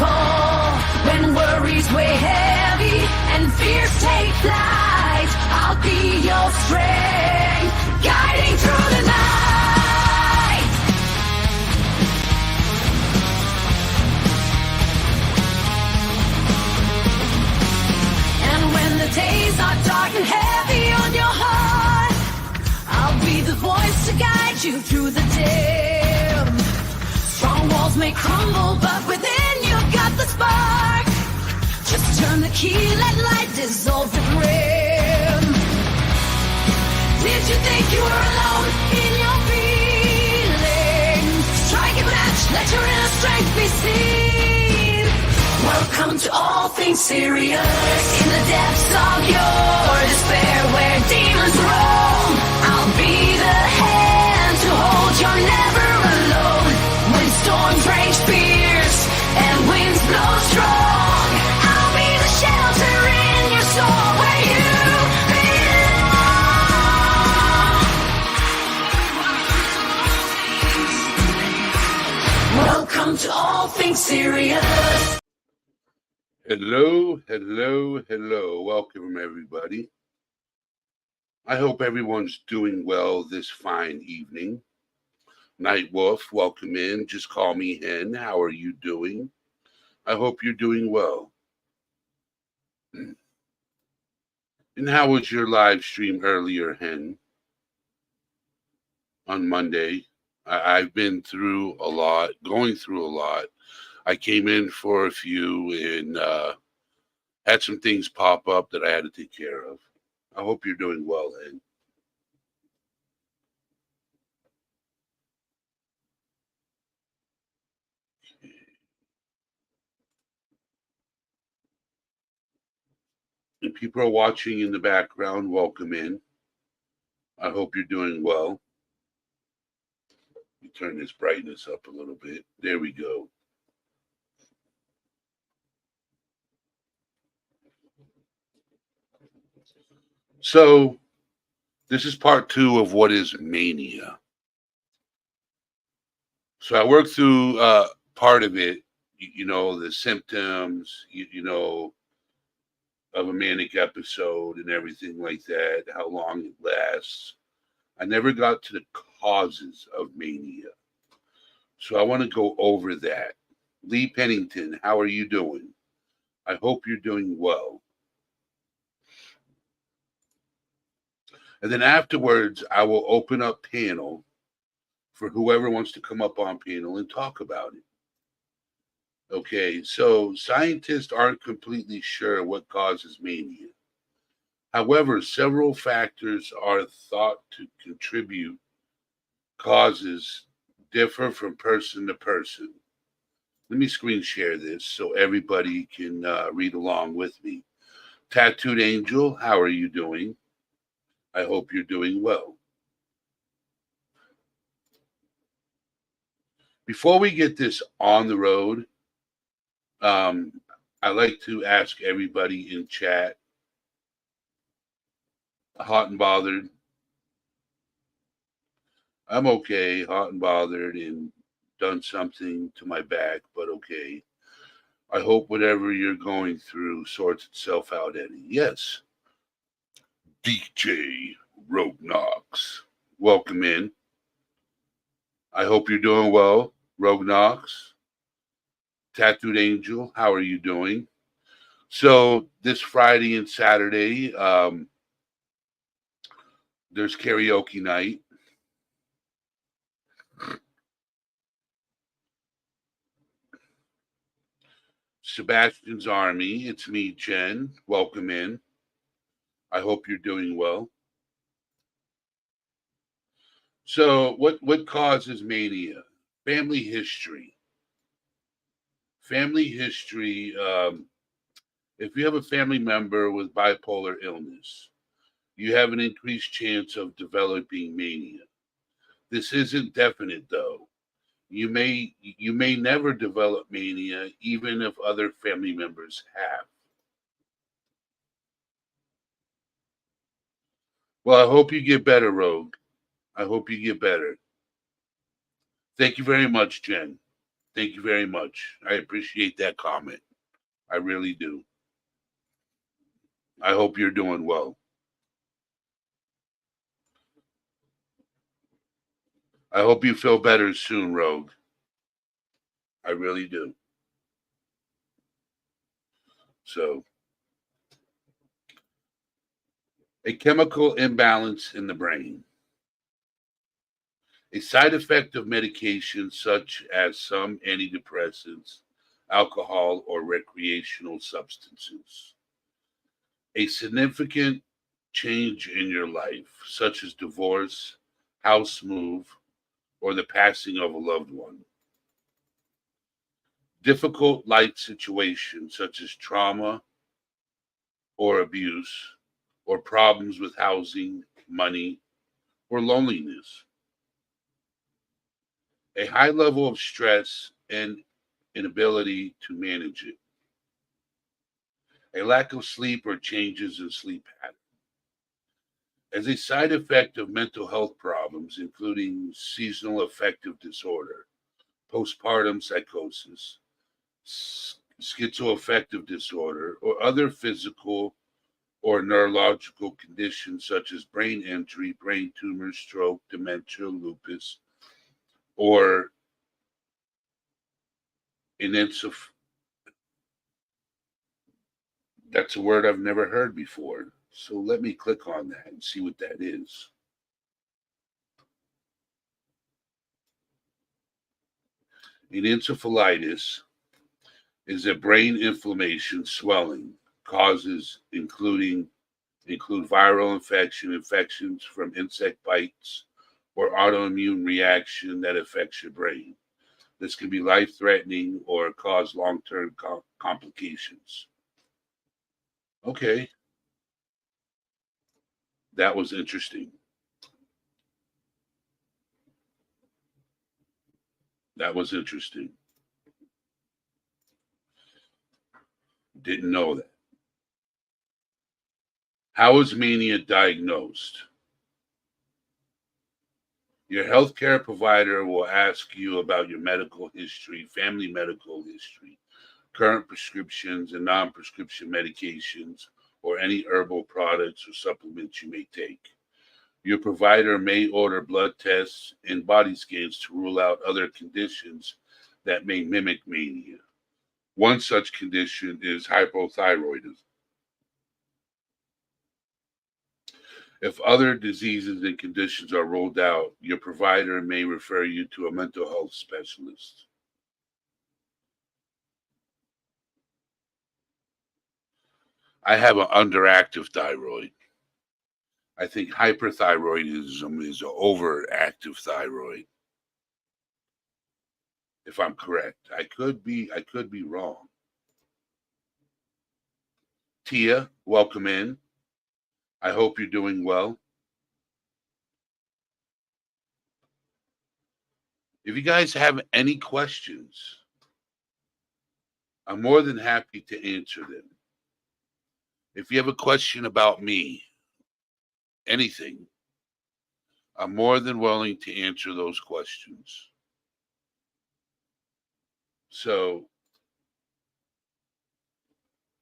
pull. When worries weigh heavy and fears take flight, I'll be your strength, guiding through the night. And when the days are dark and heavy on your heart, I'll be the voice to guide you through the dim. Strong walls may crumble, but within you've got the spark. Just turn the key, let light dissolve the grim. Did you think you were alone in your feelings? Strike a match, let your inner strength be seen. Welcome to all things serious. In the depths of your despair, where demons roam, I'll be the hand to hold. You're never alone. When storms rage fierce and winds blow strong, I'll be the shelter in your soul where you belong. Welcome to all things serious. Hello, hello, hello. Welcome, everybody. I hope everyone's doing well this fine evening. Night Wolf, welcome in. Just call me Hen. How are you doing? I hope you're doing well. And how was your live stream earlier, Hen? On Monday? I've been through a lot, going through a lot. I came in for a few and had some things pop up that I had to take care of. I hope you're doing well, Hen. And people are watching in the background, welcome in. I hope you're doing well. Let me turn this brightness up a little bit. There we go. So, this is part 2 of what is mania. So I worked through part of it, you know, the symptoms, you know, of a manic episode and everything like that, how long it lasts. I never got to the causes of mania. So I want to go over that. Lee Pennington, how are you doing? I hope you're doing well. And then afterwards, I will open up panel for whoever wants to come up on panel and talk about it. Okay, so scientists aren't completely sure what causes mania. However, several factors are thought to contribute. Causes differ from person to person. Let me screen share this so everybody can read along with me. Tattooed Angel, how are you doing? I hope you're doing well. Before we get this on the road, I like to ask everybody in chat, hot and bothered. I'm okay, hot and bothered, and done something to my back, but okay. I hope whatever you're going through sorts itself out, Eddie. Yes. DJ Rogue Knox, welcome in. I hope you're doing well, Rogue Knox. Tattooed Angel, how are you doing? So this Friday and Saturday, there's karaoke night. Sebastian's Army, it's me, Jen. Welcome in. I hope you're doing well. So what causes mania? Family history. Family history, if you have a family member with bipolar illness, you have an increased chance of developing mania. This isn't definite, though. You may never develop mania, even if other family members have. Well, I hope you get better, Rogue. I hope you get better. Thank you very much, Jen. Thank you very much. I appreciate that comment. I really do. I hope you're doing well. I hope you feel better soon, Rogue. I really do. So, a chemical imbalance in the brain. A side effect of medications such as some antidepressants, alcohol, or recreational substances. A significant change in your life, such as divorce, house move, or the passing of a loved one. Difficult life situations such as trauma or abuse, or problems with housing, money, or loneliness. A high level of stress and inability to manage it. A lack of sleep or changes in sleep pattern. As a side effect of mental health problems, including seasonal affective disorder, postpartum psychosis, schizoaffective disorder, or other physical or neurological conditions such as brain injury, brain tumor, stroke, dementia, lupus, or inenceph. That's a word I've never heard before. So let me click on that and see what that is. Encephalitis is a brain inflammation, swelling, causes include viral infection, infections from insect bites, or autoimmune reaction that affects your brain. This can be life-threatening or cause long-term complications. Okay, that was interesting. That was interesting. Didn't know that. How is mania diagnosed? Your healthcare provider will ask you about your medical history, family medical history, current prescriptions and non prescription medications, or any herbal products or supplements you may take. Your provider may order blood tests and body scans to rule out other conditions that may mimic mania. One such condition is hypothyroidism. If other diseases and conditions are ruled out, your provider may refer you to a mental health specialist. I have an underactive thyroid. I think hyperthyroidism is an overactive thyroid. If I'm correct, I could be wrong. Tia, welcome in. I hope you're doing well. If you guys have any questions, I'm more than happy to answer them. If you have a question about me, anything, I'm more than willing to answer those questions. So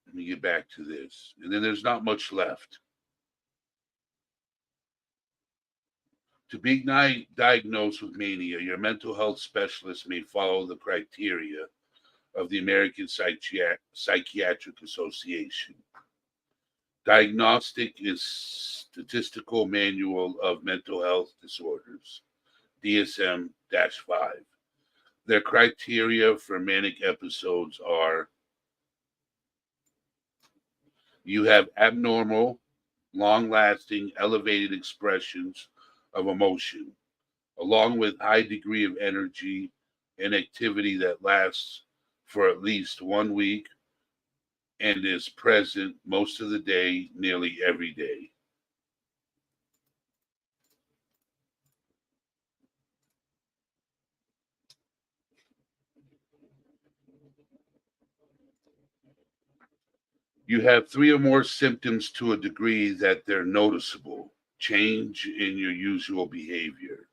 let me get back to this. And then there's not much left. To be diagnosed with mania, your mental health specialist may follow the criteria of the American Psychiatric Association. Diagnostic is Statistical Manual of Mental Health Disorders, DSM 5. Their criteria for manic episodes are: you have abnormal, long lasting, elevated expressions of emotion, along with high degree of energy and activity that lasts for at least 1 week and is present most of the day, nearly every day. You have three or more symptoms to a degree that they're noticeable. Change in your usual behavior.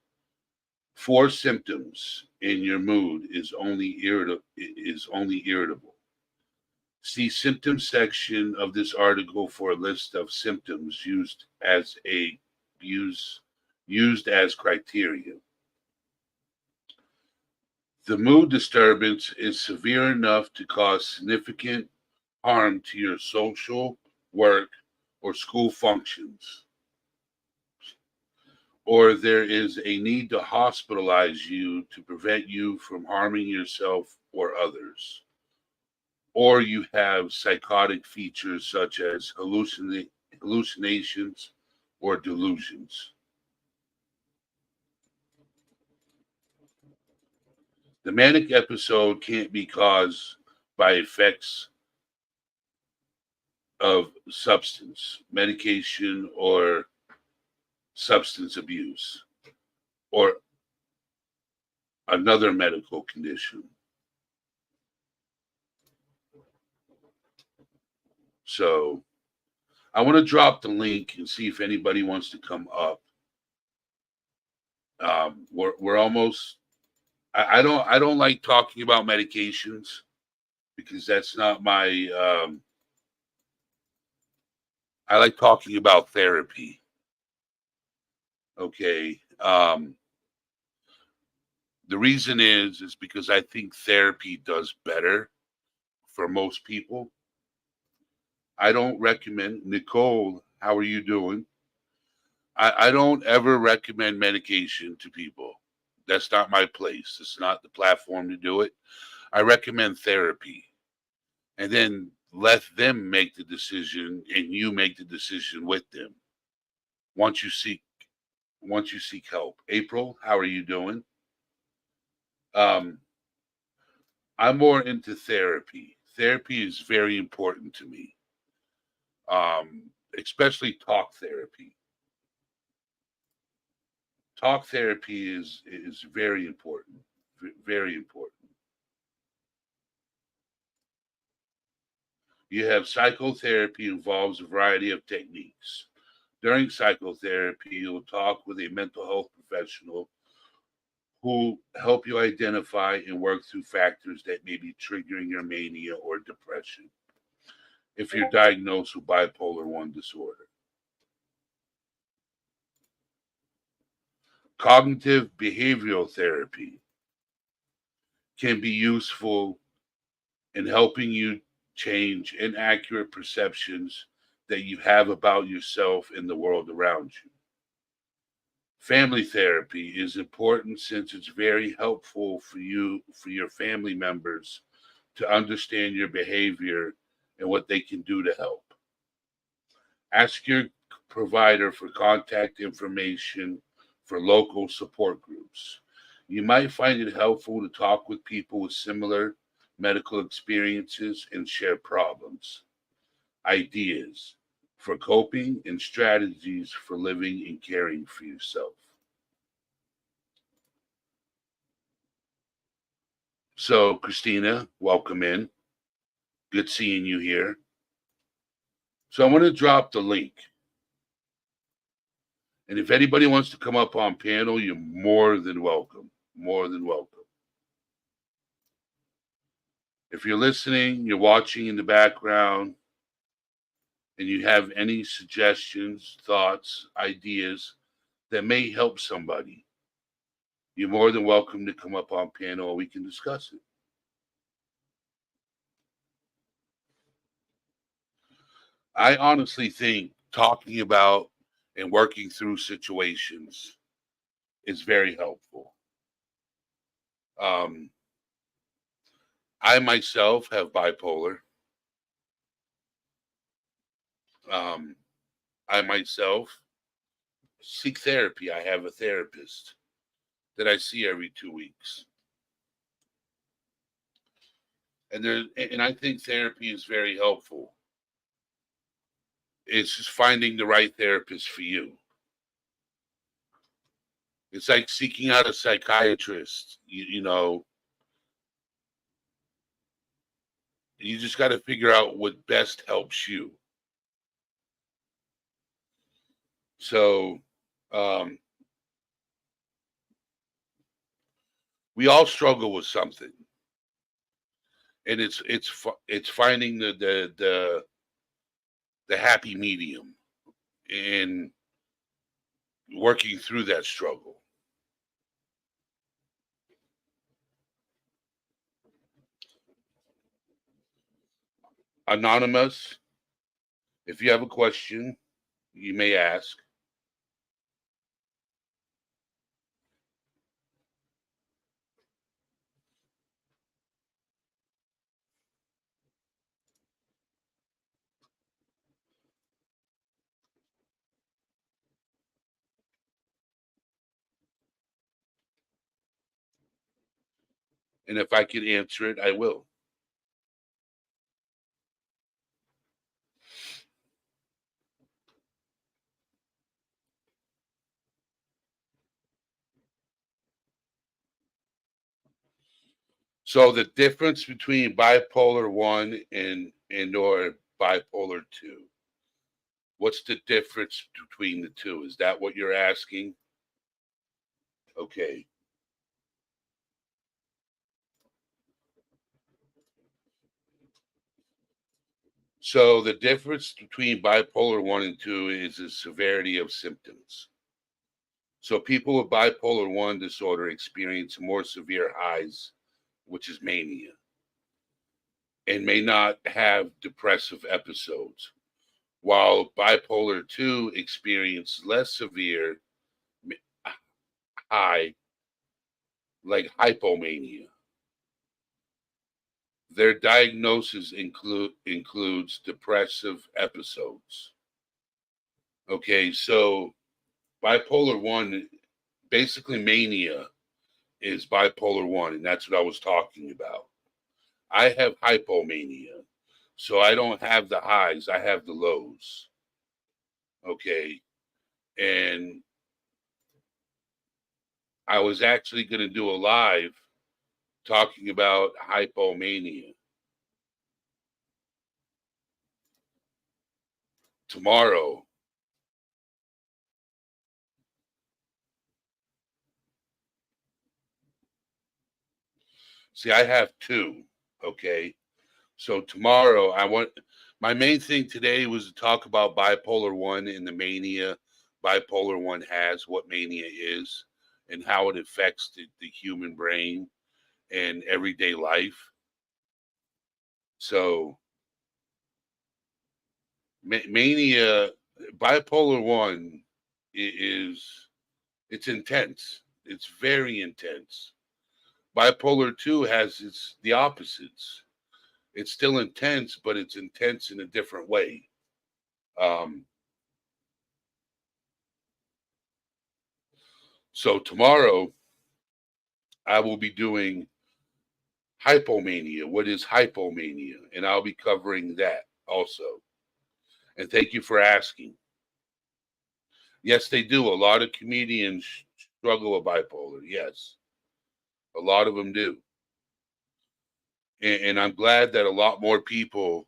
4 symptoms in your mood is only irritable. See symptom section of this article for a list of symptoms used as criteria. The mood disturbance is severe enough to cause significant harm to your social, work, or school functions, or there is a need to hospitalize you to prevent you from harming yourself or others, or you have psychotic features such as hallucinations or delusions. The manic episode can't be caused by effects of substance, medication, or substance abuse, or another medical condition. So I want to drop the link and see if anybody wants to come up. We're almost. I don't like talking about medications because that's not my. I like talking about therapy. Okay. The reason is because I think therapy does better for most people. I don't recommend, Nicole, how are you doing? I don't ever recommend medication to people. That's not my place. It's not the platform to do it. I recommend therapy. And then let them make the decision and you make the decision with them once you seek help. April, how are you doing? I'm more into therapy. Therapy is very important to me. Especially talk therapy. Talk therapy is very important. Very important. You have psychotherapy involves a variety of techniques. During psychotherapy, you'll talk with a mental health professional who help you identify and work through factors that may be triggering your mania or depression if you're diagnosed with bipolar 1 disorder. Cognitive behavioral therapy can be useful in helping you change inaccurate perceptions that you have about yourself and the world around you. Family therapy is important since it's very helpful for your family members to understand your behavior and what they can do to help. Ask your provider for contact information for local support groups. You might find it helpful to talk with people with similar medical experiences and share problems, ideas for coping, and strategies for living and caring for yourself. So, Christina, welcome in. Good seeing you here. So, I'm going to drop the link. And if anybody wants to come up on panel, you're more than welcome. More than welcome. If you're listening, you're watching in the background, and you have any suggestions, thoughts, ideas that may help somebody, you're more than welcome to come up on panel and we can discuss it. I honestly think talking about and working through situations is very helpful. I myself have bipolar. I myself seek therapy. I have a therapist that I see every 2 weeks. And I think therapy is very helpful. It's just finding the right therapist for you. It's like seeking out a psychiatrist. You know, you just got to figure out what best helps you. So, we all struggle with something, and it's finding the happy medium and working through that struggle. Anonymous, if you have a question, you may ask. And if I can answer it, I will. So the difference between bipolar 1 and or bipolar 2. What's the difference between the two? Is that what you're asking? Okay. So the difference between bipolar 1 and 2 is the severity of symptoms. So people with bipolar 1 disorder experience more severe highs, which is mania, and may not have depressive episodes, while bipolar 2 experience less severe high, like hypomania. Their diagnosis includes depressive episodes. Okay, so bipolar 1, basically mania is bipolar 1, and that's what I was talking about. I have hypomania, so I don't have the highs, I have the lows. Okay, and I was actually going to do a live talking about hypomania tomorrow. See, I have two. Okay, so tomorrow my main thing today was to talk about bipolar 1 and the mania bipolar 1 has, what mania is, and how it affects the human brain and everyday life. So mania, bipolar 1 is, it's intense. It's very intense. Bipolar 2 has the opposites. It's still intense, but it's intense in a different way. So tomorrow I will be doing hypomania. What is hypomania? And I'll be covering that also. And thank you for asking. Yes, they do. A lot of comedians struggle with bipolar. Yes, a lot of them do. And I'm glad that a lot more people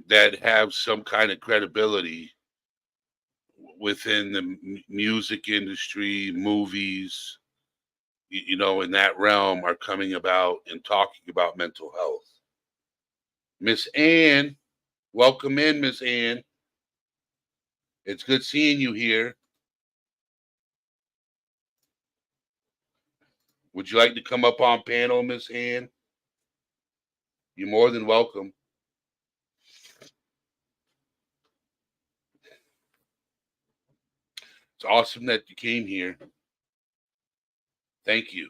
that have some kind of credibility within the music industry, movies, in that realm are coming about and talking about mental health. Miss Ann, welcome in, Miss Ann. It's good seeing you here. Would you like to come up on panel, Miss Ann? You're more than welcome. It's awesome that you came here. Thank you.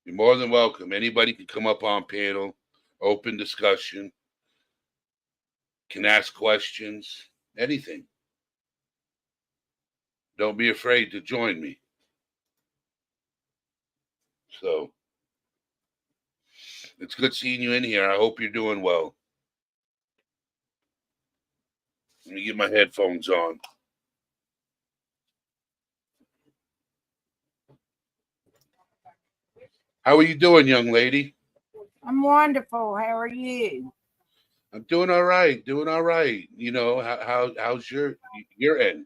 You're more than welcome. Anybody can come up on panel, open discussion, can ask questions, anything. Don't be afraid to join me. So it's good seeing you in here. I hope you're doing well. Let me get my headphones on. How are you doing, young lady? I'm wonderful. How are you? I'm doing all right. Doing all right. You know, how's your end?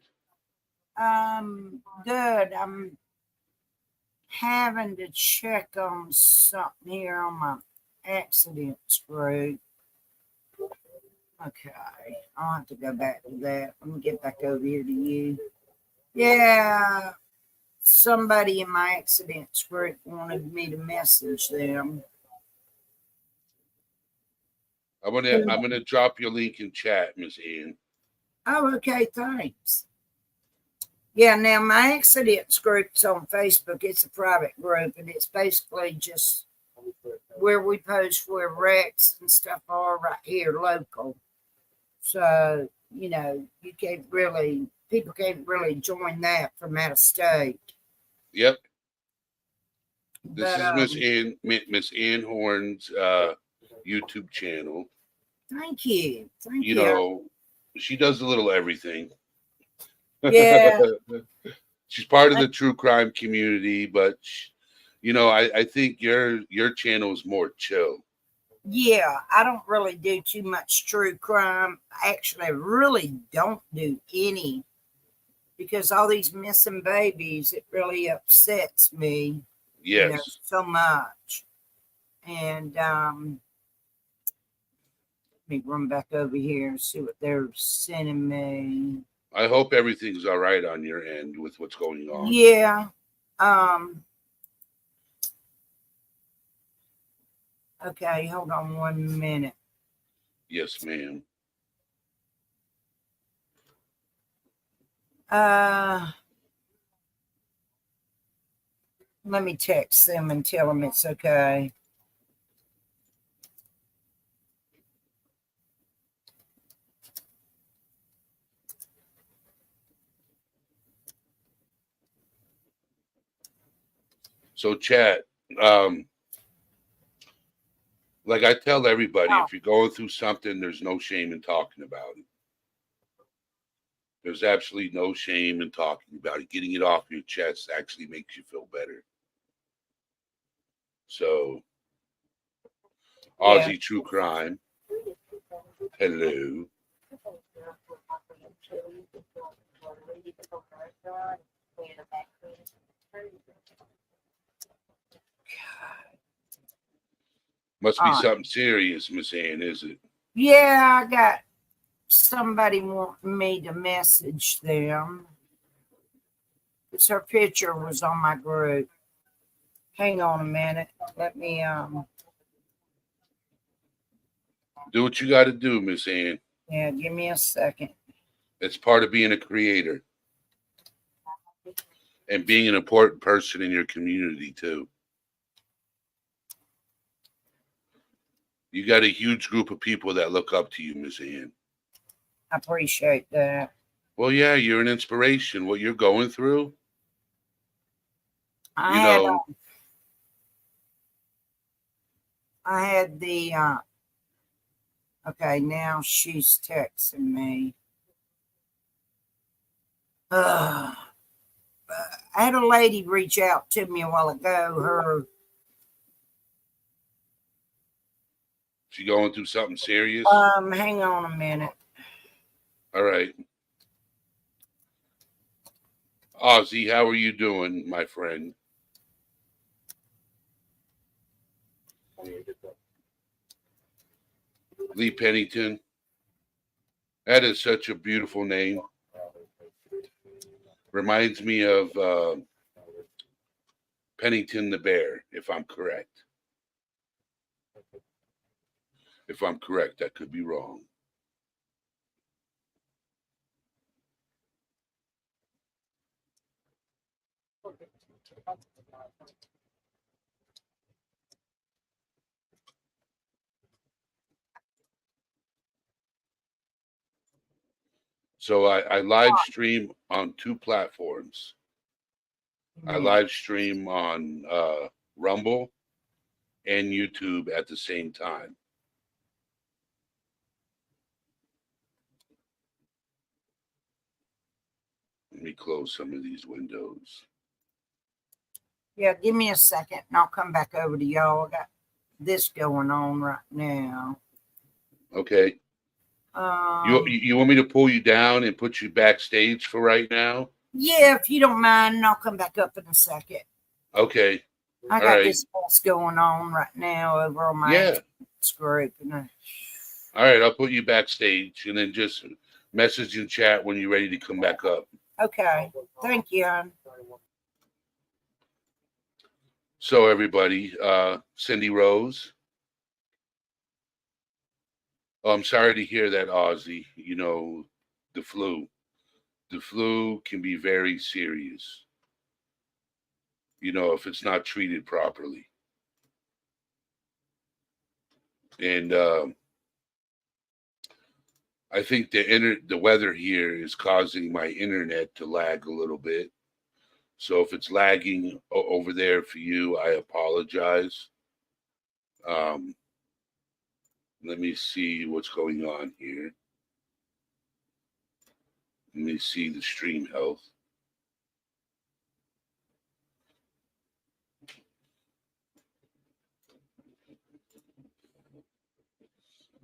Good. I'm having to check on something here on my accidents group. Okay, I'll have to go back to that. Let me get back over here to you. Yeah, somebody in my accidents group wanted me to message them. I'm gonna drop your link in chat, Miss Ann. Oh, okay, thanks. Yeah, now my accidents group's on Facebook. It's a private group, and it's basically just where we post where wrecks and stuff are right here local. So, people can't really join that from out of state. Yep. This But is Miss Ann Horn's YouTube channel. thank you. Thank You you. know, she does a little everything. Yeah. She's part of the true crime community, but I think your channel is more chill. Yeah, I don't really do too much true crime. Actually, I really don't do any because all these missing babies, it really upsets me, Yes. so much. And let me run back over here and see what they're sending me. I hope everything's all right on your end with what's going on. Yeah. Okay, hold on 1 minute. Yes, ma'am. Let me text them and tell them it's okay. So, chat. Like I tell everybody, if you're going through something, there's no shame in talking about it. There's absolutely no shame in talking about it. Getting it off your chest actually makes you feel better. So, Yeah. Aussie True Crime. Hello. Must be something serious, Miss Ann, is it? Yeah, I got somebody wanting me to message them. Because her picture was on my group. Hang on a minute. Let me Do what you got to do, Miss Ann. yeah, give me a second. It's part of being a creator and being an important person in your community too. You got a huge group of people that look up to you, Miss Ann. I appreciate that. Well, yeah, you're an inspiration. What you're going through, I had the okay, now she's texting me. I had a lady reach out to me a while ago. She going through something serious? Hang on a minute. All right. Ozzy, how are you doing, my friend? Lee Pennington. That is such a beautiful name. Reminds me of Pennington the Bear, if I'm correct. If I'm correct, I could be wrong. So I live stream on 2 platforms. I live stream on Rumble and YouTube at the same time. Let me close some of these windows. Yeah, give me a second and I'll come back over to y'all. I got this going on right now. Okay. Um, You want me to pull you down and put you backstage for right now? yeah, if you don't mind, and I'll come back up in a second. Okay. I All got right. this what's going on right now over on my Yeah. group. All right. I'll put you backstage and then just message in chat when you're ready to come back up. Okay. Thank you, hon. So everybody, Cindy Rose. Oh, I'm sorry to hear that, Ozzy. You know, the flu. The flu can be very serious, you know, if it's not treated properly. And I think the weather here is causing my internet to lag a little bit. So if it's lagging over there for you, I apologize. Let me see what's going on here. Let me see the stream health.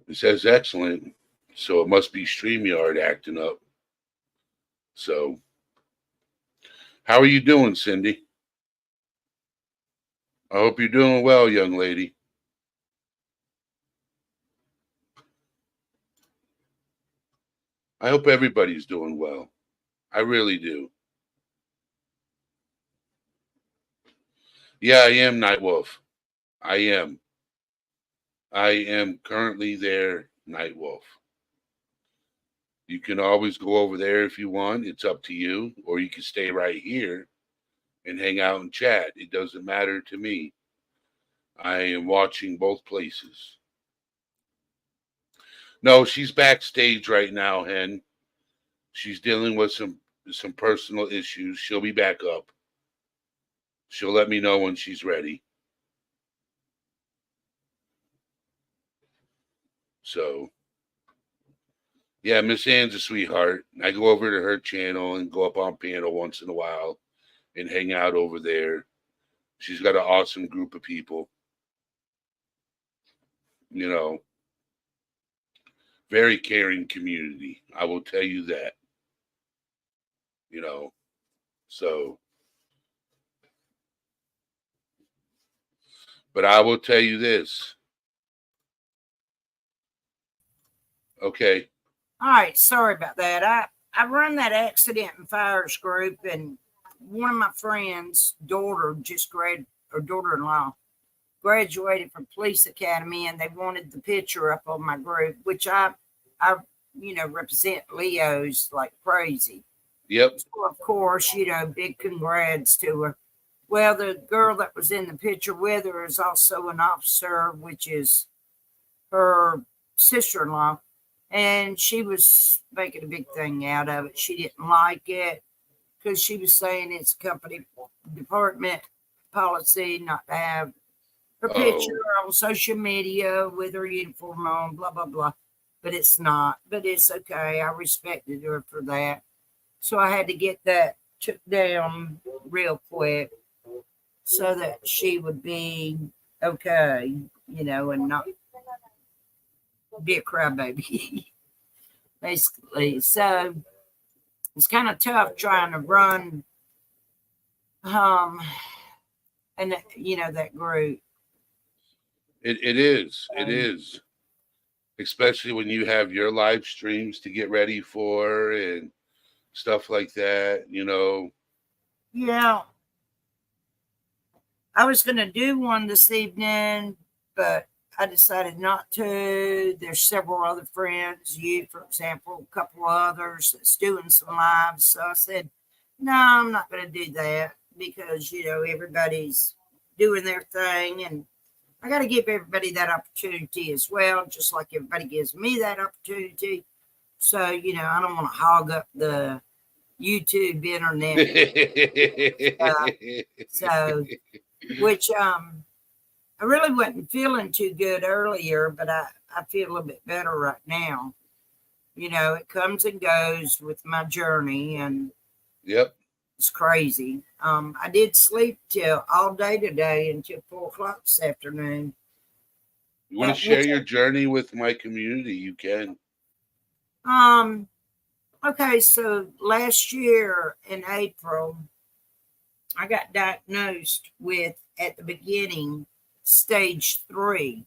It says excellent, so it must be StreamYard acting up. So, how are you doing, Cindy? I hope you're doing well, young lady. I hope everybody's doing well. I really do. Yeah, I am Nightwolf. I am. I am currently there, Nightwolf. You can always go over there if you want. It's up to you. Or you can stay right here and hang out and chat. It doesn't matter to me. I am watching both places. No, she's backstage right now, Hen. She's dealing with some personal issues. She'll be back up. She'll let me know when she's ready. So, yeah, Miss Ann's a sweetheart. I go over to her channel and go up on panel once in a while and hang out over there. She's got an awesome group of people. You know, very caring community. I will tell you that. You know, so, but I will tell you this. Okay. All right. Sorry about that. I run that accident and fires group, and one of my friends' daughter daughter-in-law graduated from police academy, and they wanted the picture up on my group, which I represent Leos like crazy. Yep. So of course, big congrats to her. Well, the girl that was in the picture with her is also an officer, which is her sister-in-law, and she was making a big thing out of it. She didn't like it because she was saying it's company department policy not to have her picture on social media with her uniform on, blah, blah, blah. But it's not. But it's okay. I respected her for that. So I had to get that took down real quick so that she would be okay, and not be a crybaby, basically. So it's kind of tough trying to run, and that group. It is. It is. Especially when you have your live streams to get ready for and stuff like that, Yeah. I was going to do one this evening, but I decided not to. There's several other friends, you, for example, a couple others that's doing some lives. So I said, no, I'm not going to do that because, everybody's doing their thing. And I got to give everybody that opportunity as well, just like everybody gives me that opportunity. So, I don't want to hog up the YouTube internet. So, which I really wasn't feeling too good earlier, but I feel a little bit better right now. It comes and goes with my journey, and yep, it's crazy. I did sleep till all day today until 4 o'clock this afternoon. You want to share your journey with my community, you can. Okay, so last year in April, I got diagnosed with, at the beginning, stage 3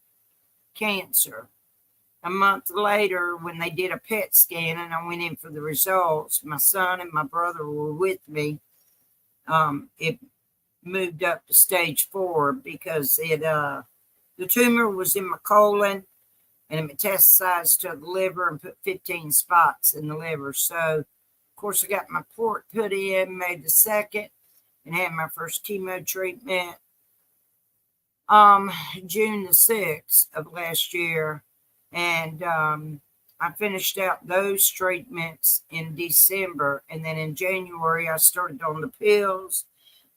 cancer. A month later, when they did a PET scan and I went in for the results, my son and my brother were with me. It moved up to stage 4 because the tumor was in my colon and it metastasized to the liver and put 15 spots in the liver. So, of course, I got my port put in May the 2nd and had my first chemo treatment June the 6th of last year. And I finished out those treatments in December. And then in January, I started on the pills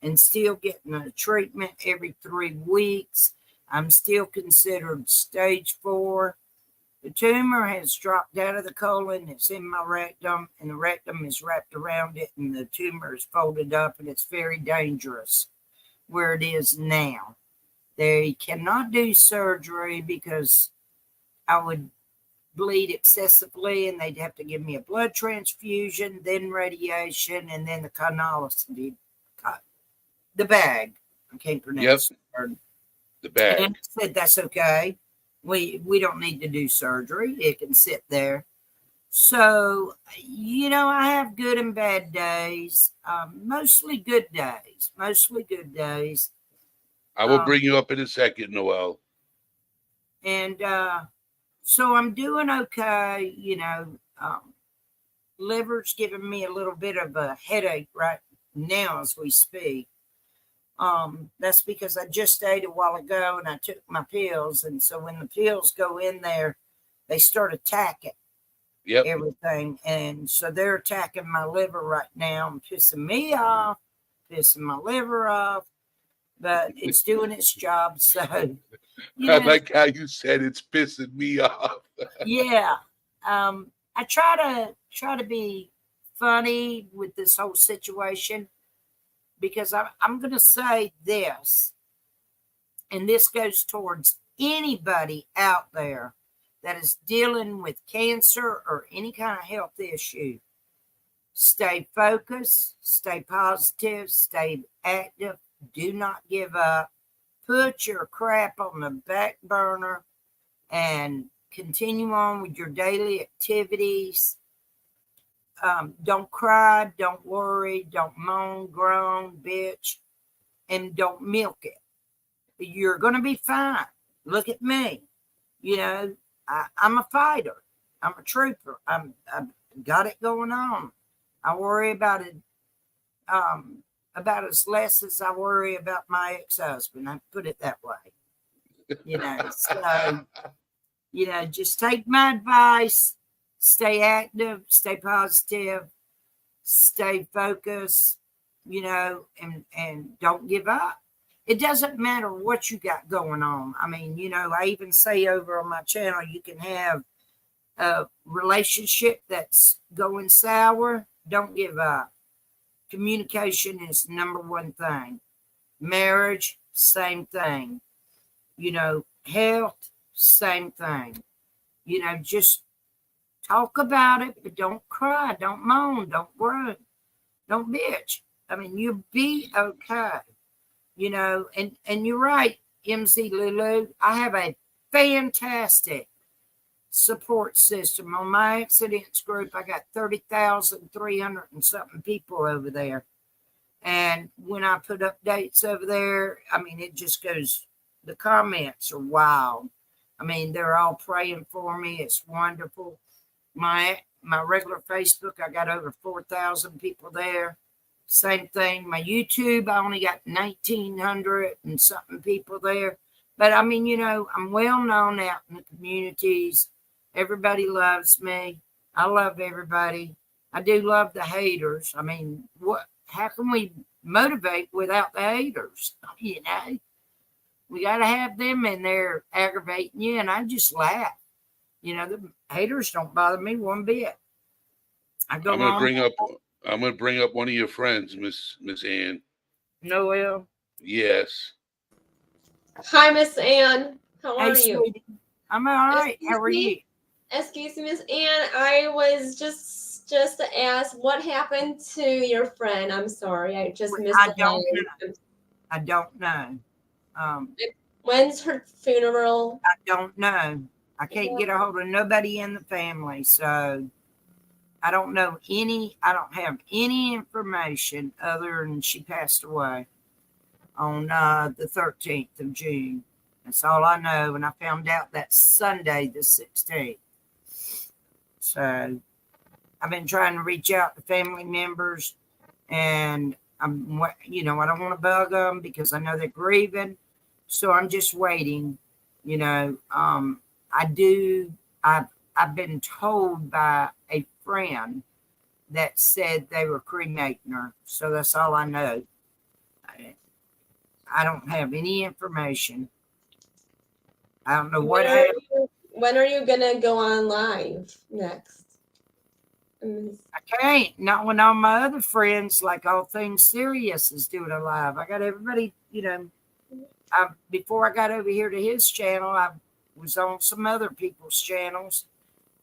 and still getting a treatment every 3 weeks. I'm still considered stage 4. The tumor has dropped out of the colon. It's in my rectum, and the rectum is wrapped around it, and the tumor is folded up, and it's very dangerous where it is now. They cannot do surgery because I would bleed excessively, and they'd have to give me a blood transfusion, then radiation, and then the colonoscopy. The bag. I can't pronounce the word. The bag. And I said, that's okay. We don't need to do surgery. It can sit there. So, I have good and bad days. Mostly good days. I will bring you up in a second, Noel. And so I'm doing okay. Liver's giving me a little bit of a headache right now as we speak. That's because I just ate a while ago and I took my pills. And so when the pills go in there, they start attacking everything. And so they're attacking my liver right now and pissing me off, pissing my liver off, but it's doing its job. So, I like how you said it's pissing me off. Yeah. I try to be funny with this whole situation. Because I'm going to say this, and this goes towards anybody out there that is dealing with cancer or any kind of health issue. Stay focused, stay positive, stay active, do not give up. Put your crap on the back burner and continue on with your daily activities. Don't cry, don't worry, don't moan, groan, bitch, and don't milk it. You're going to be fine. Look at me. I'm a fighter. I'm a trooper. I've got it going on. I worry about it about as less as I worry about my ex-husband. I put it that way. So, just take my advice. Stay active, stay positive, stay focused, and don't give up. It doesn't matter what you got going on. I mean, I even say over on my channel, you can have a relationship that's going sour. Don't give up. Communication is the number one thing. Marriage, same thing. Health, same thing. Just talk about it, but don't cry, don't moan, don't groan, don't bitch. I mean, you'll be okay, and you're right, MZ Lulu. I have a fantastic support system on my accidents group. I got 30,300 and something people over there. And when I put updates over there, I mean, it just goes, the comments are wild. I mean, they're all praying for me. It's wonderful. My regular Facebook, I got over 4,000 people there. Same thing. My YouTube, I only got 1,900 and something people there. But I mean, I'm well known out in the communities. Everybody loves me. I love everybody. I do love the haters. I mean, how can we motivate without the haters? We got to have them in there aggravating you, and I just laugh. The haters don't bother me one bit. I'm gonna bring up one of your friends, Miss Ann. Noel. Yes. Hi, Miss Ann. How are you? Sweetie. I'm all right. How are you? Excuse me, Miss Ann. I was just to ask, what happened to your friend? I'm sorry, I just missed I the don't line. know. I don't know. When's her funeral? I don't know. I can't get a hold of nobody in the family, so I don't know I don't have any information other than she passed away on the 13th of June. That's all I know. And I found out that Sunday, the 16th. So I've been trying to reach out to family members, and I don't want to bug them because I know they're grieving. So I'm just waiting. I've been told by a friend that said they were cremating her. So that's all I know. I don't have any information. I don't know what happened. When are you gonna go on live next? I can't. Not when all my other friends, like All Things Serious, is doing a live. I got everybody, before I got over here to his channel, I was on some other people's channels,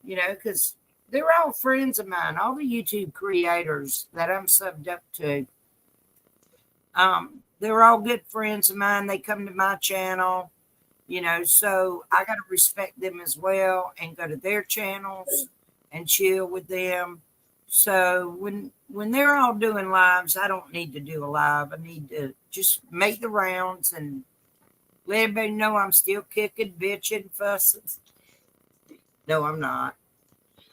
because they're all friends of mine, all the YouTube creators that I'm subbed up to. They're all good friends of mine. They come to my channel, so I got to respect them as well and go to their channels and chill with them. So when they're all doing lives, I don't need to do a live. I need to just make the rounds and let everybody know I'm still kicking, bitching, fussing. No, I'm not.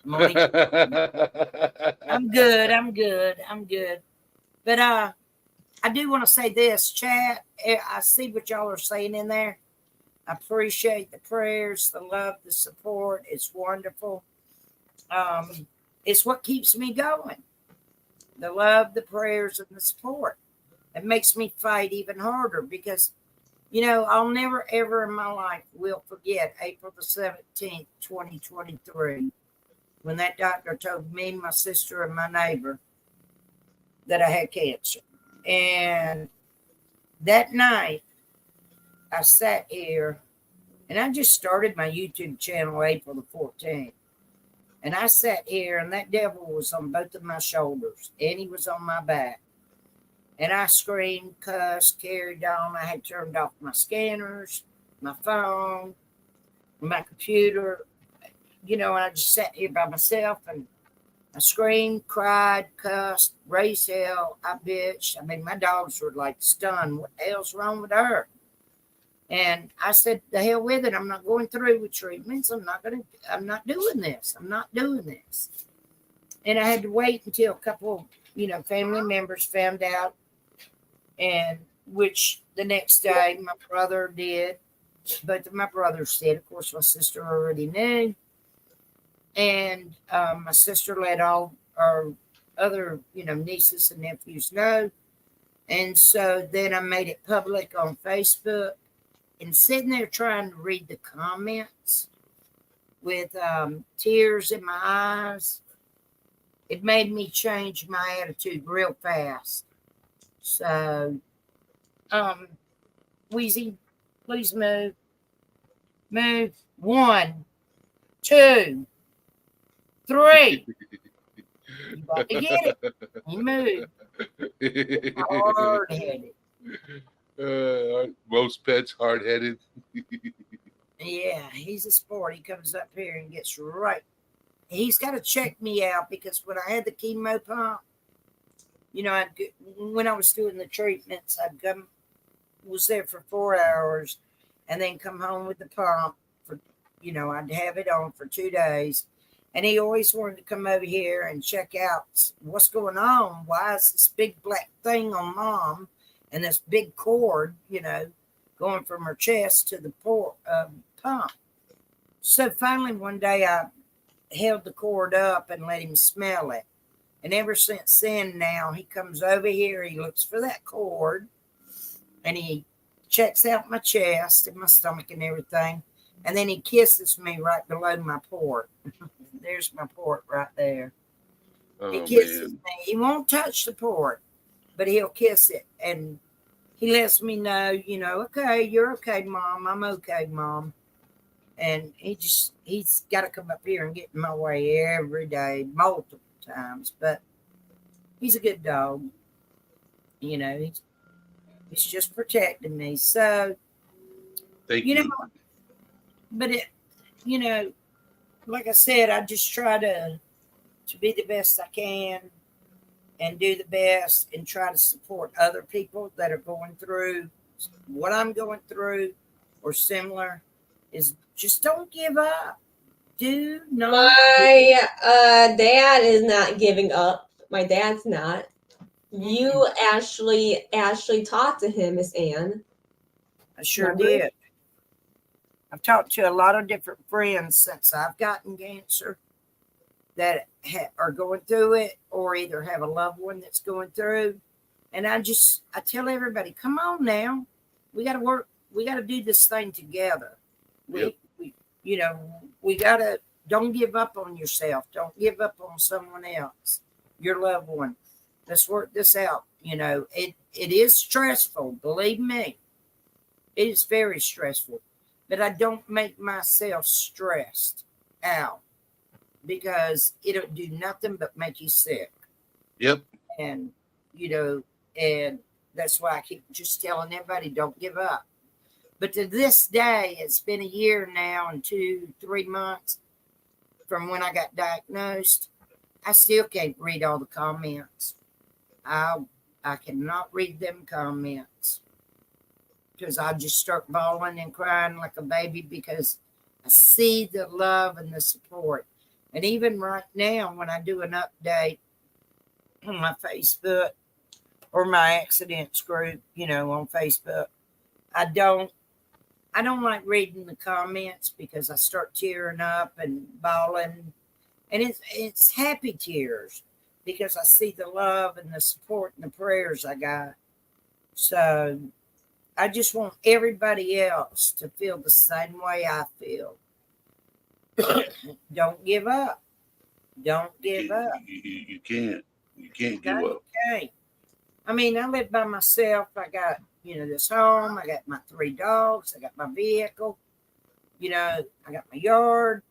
I'm good. But I do want to say this, chat. I see what y'all are saying in there. I appreciate the prayers, the love, the support. It's wonderful. It's what keeps me going. The love, the prayers, and the support. It makes me fight even harder because, I'll never, ever in my life will forget April the 17th, 2023, when that doctor told me, my sister, and my neighbor that I had cancer. And that night, I sat here, and I just started my YouTube channel April the 14th. And I sat here, and that devil was on both of my shoulders, and he was on my back. And I screamed, cussed, carried on. I had turned off my scanners, my phone, my computer. And I just sat here by myself, and I screamed, cried, cussed, raised hell. I bitched. I mean, my dogs were like stunned. What the hell's wrong with her? And I said, the hell with it. I'm not going through with treatments. I'm not doing this. I'm not doing this. And I had to wait until a couple, family members found out. And which the next day my brother did. Both of my brothers did. Of course, my sister already knew. And my sister let all our other, nieces and nephews know. And so then I made it public on Facebook. And sitting there trying to read the comments with tears in my eyes, it made me change my attitude real fast. So, Wheezy, please move. Move. 1, 2, 3. You got to get it. You move. Hard-headed. Most pets hard-headed. Yeah, he's a sport. He comes up here and gets right. He's got to check me out because when I had the chemo pump, when I was doing the treatments, was there for 4 hours and then come home with the pump for, I'd have it on for 2 days. And he always wanted to come over here and check out what's going on. Why is this big black thing on Mom and this big cord, going from her chest to the pump? So finally one day I held the cord up and let him smell it. And ever since then now, he comes over here, he looks for that cord, and he checks out my chest and my stomach and everything. And then he kisses me right below my port. There's my port right there. Oh, he kisses me. He won't touch the port, but he'll kiss it. And he lets me know, okay, you're okay, Mom. I'm okay, Mom. And he's got to come up here and get in my way every day, multiple times. But he's a good dog. You know, he's just protecting me. So, Thank you you. know, but you know, like I said, I just try to be the best I can and do the best and try to support other people that are going through what I'm going through or similar. Is just don't give up. Do not. My dad is not giving up. My dad's not. You actually talked to him, Miss Ann. I sure Remember? did. I've talked to a lot of different friends since I've gotten cancer that are going through it or either have a loved one that's going through. And I tell everybody, come on now. We got to work. We got to do this thing together. Yep. We got to, don't give up on yourself. Don't give up on someone else, your loved one. Let's work this out. It is stressful. Believe me, it is very stressful, but I don't make myself stressed out because it'll do nothing but make you sick. Yep. And, and that's why I keep just telling everybody, don't give up. But to this day, it's been a year now and 2-3 months from when I got diagnosed. I still can't read all the comments. I cannot read them comments because I just start bawling and crying like a baby because I see the love and the support. And even right now, when I do an update on my Facebook or my accidents group, on Facebook, I don't like reading the comments because I start tearing up and bawling. And it's happy tears because I see the love and the support and the prayers I got. So I just want everybody else to feel the same way I feel. Don't give up. Don't give up. You can't. You can't give up. Okay. I mean, I live by myself. I got, this home. I got my 3 dogs. I got my vehicle. I got my yard.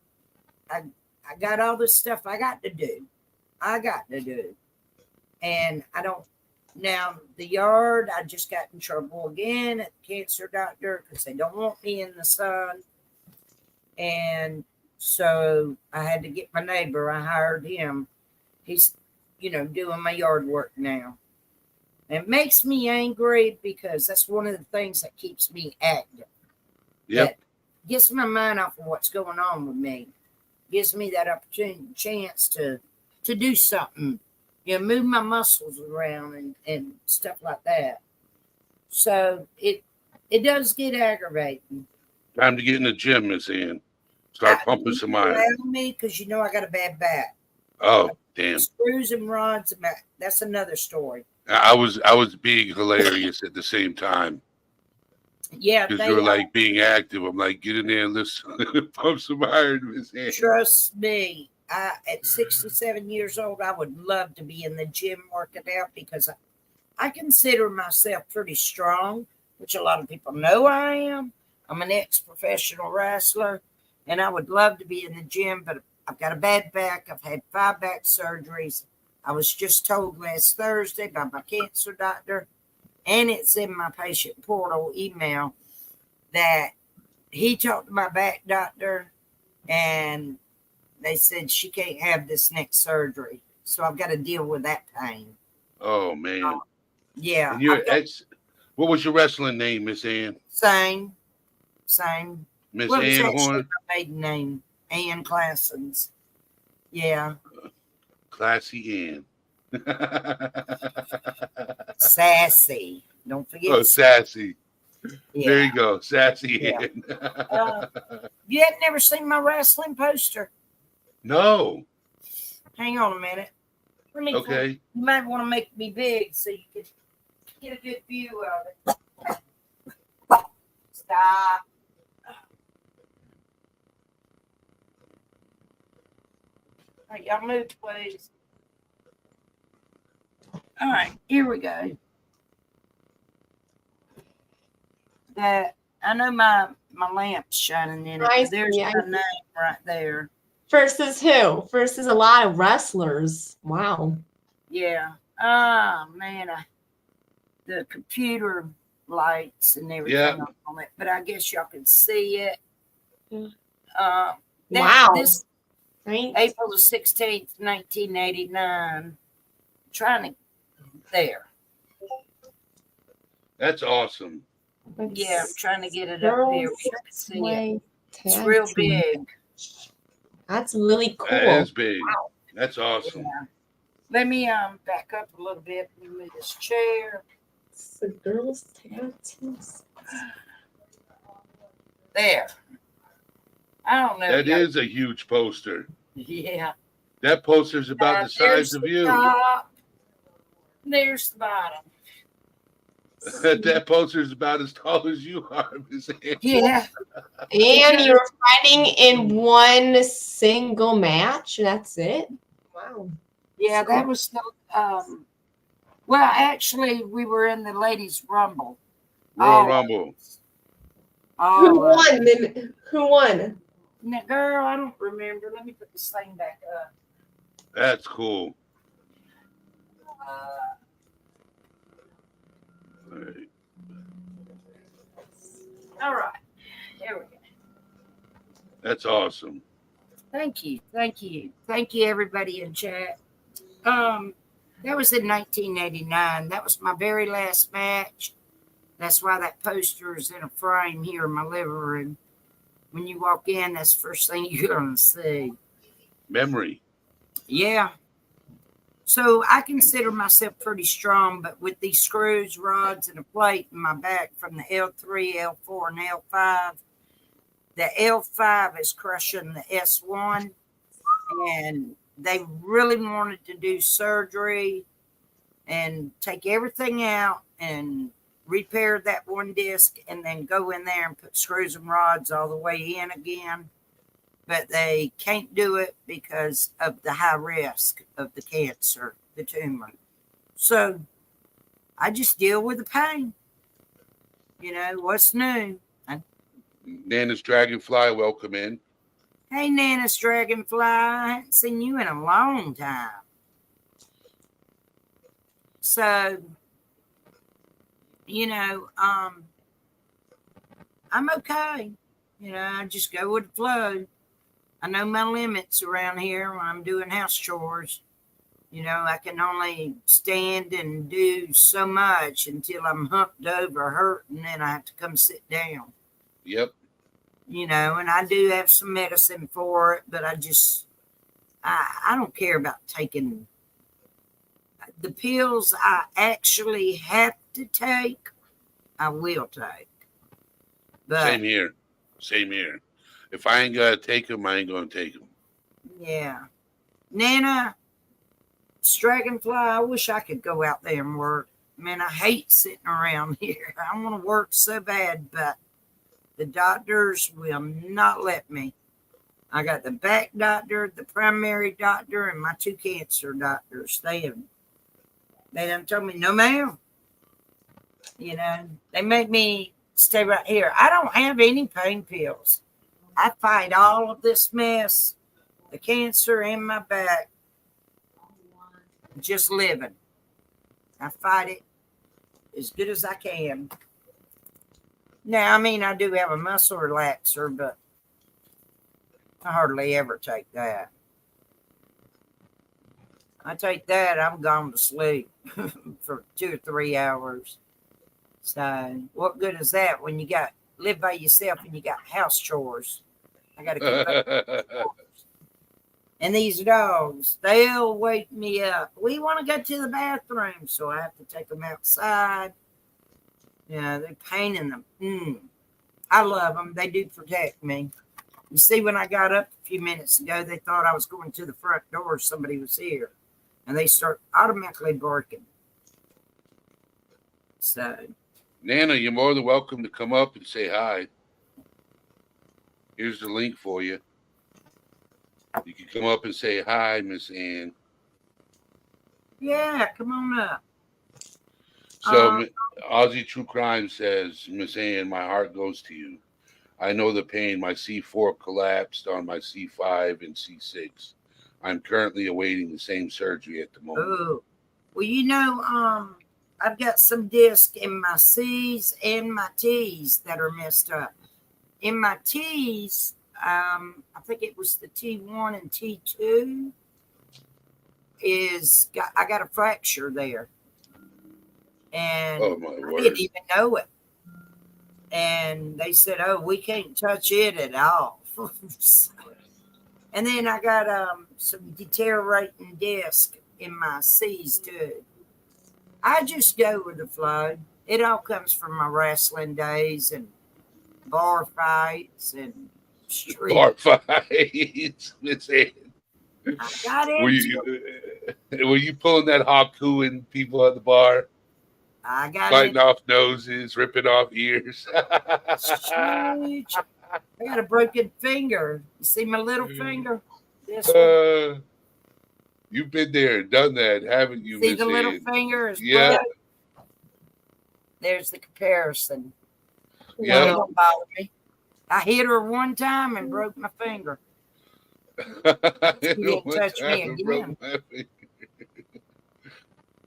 I got all this stuff I got to do. And I don't. Now, the yard, I just got in trouble again at the cancer doctor because they don't want me in the sun. And so I had to get my neighbor. I hired him. He's, doing my yard work now. And it makes me angry because that's one of the things that keeps me active. Yep. That gets my mind off of what's going on with me. Gives me that opportunity, chance to do something. Move my muscles around and stuff like that. So it does get aggravating. Time to get in the gym, Miss Ann. Start pumping some iron. Me because I got a bad back. Oh, damn. Screws and rods. That's another story. I was being hilarious at the same time. Yeah, because you're like being active. I'm like, get in there and listen, pump some iron, Miss Ann. Trust me. At 67 years old, I would love to be in the gym working out because I consider myself pretty strong, which a lot of people know I am. I'm an ex-professional wrestler, and I would love to be in the gym, but I've got a bad back. I've had 5 back surgeries. I was just told last Thursday by my cancer doctor, and it's in my patient portal email, that he talked to my back doctor, and they said she can't have this next surgery. So I've got to deal with that pain. Oh, man. Yeah. And your ex, what was your wrestling name, Miss Ann? Same. Miss Ann Horn? My maiden name, Ann Classens. Yeah. Classy Ann. Sassy. Don't forget. Oh, sassy. Yeah. There you go. Sassy Yeah. Ann. You had never seen my wrestling poster? No. Hang on a minute. Okay. You might want to make me big so you can get a good view of it. Stop. All right, y'all move, please. All right, here we go. I know my my lamp's shining in it. I There's see, I my see. name right there. Versus who? Versus a lot of wrestlers. Wow. Yeah. Oh man, the computer lights and everything Yeah. on it, but I guess y'all can see it. Yeah. That Wow. this Right? April the 16th, 1989. Trying to there. That's awesome. Yeah, I'm trying to get it up here. Girls You can see it. Way It's Tag real Team. big. That's really cool. That is big. That's awesome. Yeah. Let me back up a little bit and move this chair. It's the girls tag team. There. I don't know. That is a huge poster. Yeah. That poster's about the There's size of the you. top. There's the bottom. That poster's about as tall as you are, Miss Ann. Yeah. And you're fighting in one single match. That's it. Wow. Yeah, that was the well, actually we were in the ladies' rumble. Royal Rumble. Who won? Who won? Now, girl, I don't remember. Let me put this thing back up. That's cool. All right. All right. Here we go. That's awesome. Thank you. Thank you. Thank you, everybody in chat. That was in 1989. That was my very last match. That's why that poster is in a frame here in my living room. When you walk in, that's the first thing you're going to see. Memory. Yeah. So I consider myself pretty strong, but with these screws, rods, and a plate in my back from the L3, L4, and L5, the L5 is crushing the S1, and they really wanted to do surgery and take everything out and repair that one disc and then go in there and put screws and rods all the way in again. But they can't do it because of the high risk of the cancer, the tumor. So I just deal with the pain. You know, what's new? Nana's Dragonfly, welcome in. Hey, Nana's Dragonfly. I haven't seen you in a long time. So, you know, I'm okay. You know, I just go with the flow. I know my limits around here when I'm doing house chores. You know, I can only stand and do so much until I'm humped over, hurt, and then I have to come sit down. Yep. You know, and I do have some medicine for it, but I don't care about taking the pills I actually have to take. I will take. But Same here. Same here. If I ain't got to take them, I ain't going to take them. yeah. Nana, Dragonfly, I wish I could go out there and work. Man, I hate sitting around here. I want to work so bad, but the doctors will not let me. I got the back doctor, the primary doctor, and my two cancer doctors. They done told me, no, ma'am. You know, they make me stay right here. I don't have any pain pills. I fight all of this mess, the cancer in my back, just living. I fight it as good as I can. Now, I mean, I do have a muscle relaxer, but I hardly ever take that. I take that, I'm gone to sleep for 2 or 3 hours. So, what good is that when you got live by yourself and you got house chores? I got to keep up. And these dogs, they'll wake me up. We want to go to the bathroom, so I have to take them outside. Yeah, they're painting them. I love them. They do protect me. You see, when I got up a few minutes ago, they thought I was going to the front door. Somebody was here. And they start automatically barking. So. Nana, you're more than welcome to come up and say hi. Here's the link for you. You can come up and say hi, Miss Ann. Yeah, come on up. So Aussie True Crime says, Miss Ann, my heart goes to you. I know the pain. My C4 collapsed on my C5 and C6. I'm currently awaiting the same surgery at the moment. Oh, well, you know, I've got some discs in my C's and my T's that are messed up. In my T's, I think it was the T1 and T2. I got a fracture there, and Oh, my I word. didn't even know it. And they said, "Oh, we can't touch it at all." And then I got some deteriorating disc in my C's too. I just go with the flow. It all comes from my wrestling days and bar fights and street. Bar fights. Miss Ann. I got Were into you pulling that Haku and people at the bar, I got biting into off noses, ripping off ears? Sheesh. I got a broken finger. You see my little finger? This one. You've been there and done that, haven't you, See Miss the little Ann? finger is Yeah. broke? There's the comparison. Yeah. It don't bother me. I hit her one time and broke my finger. didn't touch me again.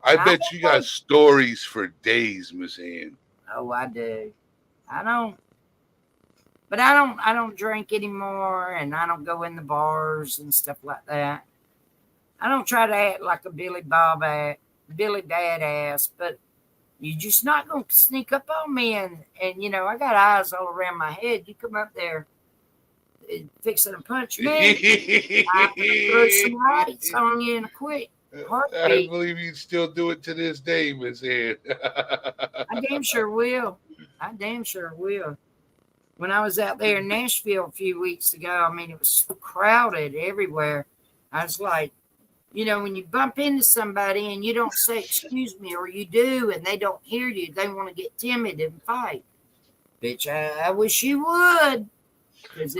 I bet you got stories for days, Miss Ann. Oh, I do. I don't drink anymore, and I don't go in the bars and stuff like that. I don't try to act like a Billy Badass, but you're just not gonna sneak up on me, and you know I got eyes all around my head. You come up there fixing to punch me, I'm gonna throw some lights on you in a quick heartbeat. I believe you still do it to this day, Miss Ann. I damn sure will. When I was out there in Nashville a few weeks ago, I mean, it was so crowded everywhere. I was like, you know, when you bump into somebody and you don't say, excuse me, or you do, and they don't hear you, they want to get timid and fight. Bitch, I wish you would. Because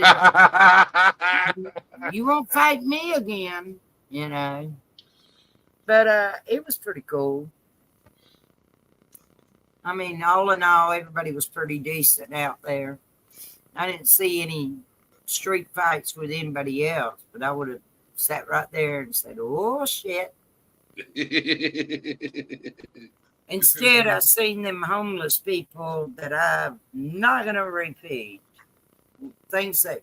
you won't fight me again, you know. But it was pretty cool. I mean, all in all, everybody was pretty decent out there. I didn't see any street fights with anybody else, but I would have sat right there and said, oh, shit. Instead, I seen them homeless people that I'm not going to repeat. Things that,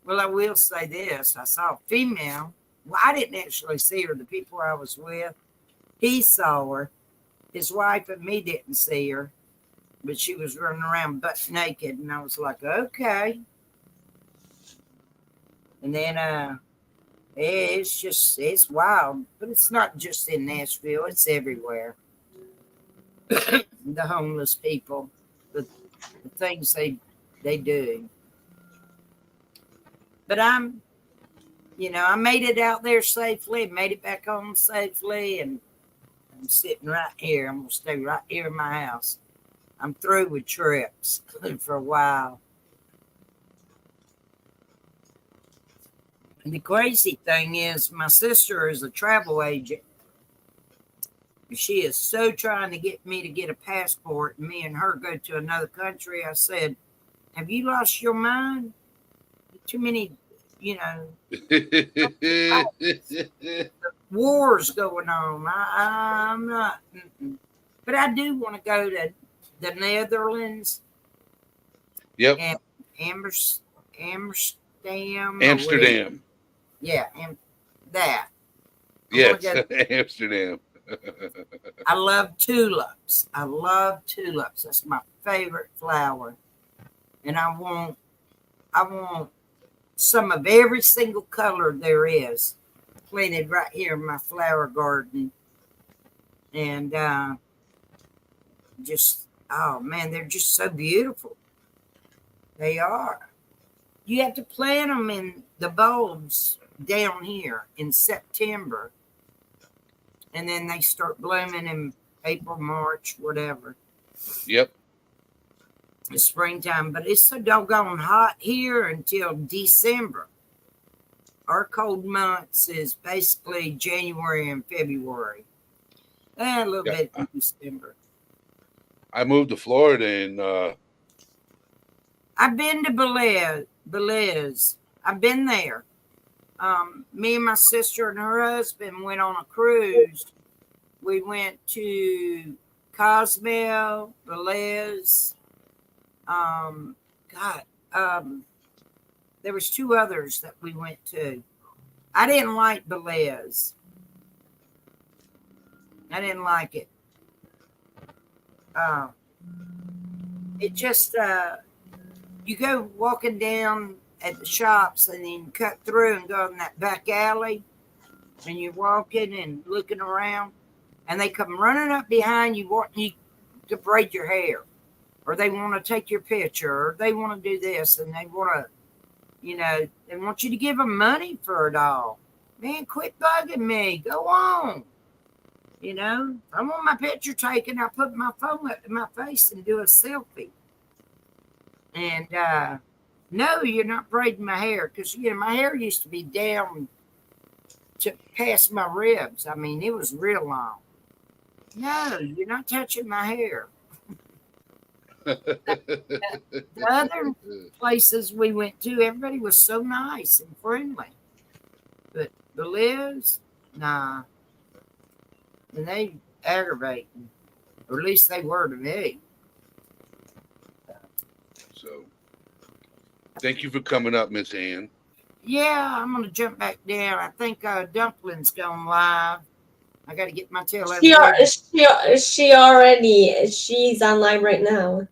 well, I will say this. I saw a female. Well, I didn't actually see her. The people I was with, he saw her. His wife and me didn't see her, but she was running around butt naked, and I was like, okay. And then it's wild, but it's not just in Nashville, it's everywhere. The homeless people, the things they do. But I made it out there safely, made it back home safely, and I'm sitting right here. I'm going to stay right here in my house. I'm through with trips for a while. And the crazy thing is, my sister is a travel agent. She is so trying to get me to get a passport, and me and her go to another country. I said, have you lost your mind? Too many, wars going on. I'm not. But I do want to go to the Netherlands. Yep. And Amsterdam. Yeah, and that. Yes, Amsterdam. I love tulips. That's my favorite flower. And I want some of every single color there is planted right here in my flower garden. And oh man, they're just so beautiful. They are. You have to plant them in the bulbs down here in September. And then they start blooming in April, March, whatever. Yep. It's springtime, but it's so doggone hot here until December. Our cold months is basically January and February. And a little bit in December. I moved to Florida in I've been to Belize. I've been there. Me and my sister and her husband went on a cruise. We went to Cozumel, Belize. There was two others that we went to. I didn't like Belize. I didn't like it. It just you go walking down at the shops and then cut through and go in that back alley, and you're walking and looking around, and they come running up behind you wanting you to braid your hair, or they want to take your picture, or they want to do this, and they want to, they want you to give them money for it all. Man, quit bugging me. Go on. I want my picture taken. I put my phone up to my face and do a selfie. And no, you're not braiding my hair, because my hair used to be down to past my ribs. I mean, it was real long. No, you're not touching my hair. The other places we went to, everybody was so nice and friendly. But Belize, nah. And they aggravating, or at least they were to me. So, thank you for coming up, Miss Ann. Yeah, I'm gonna jump back down. I think Dumpling's going live. I got to get my tail over. She's online right now.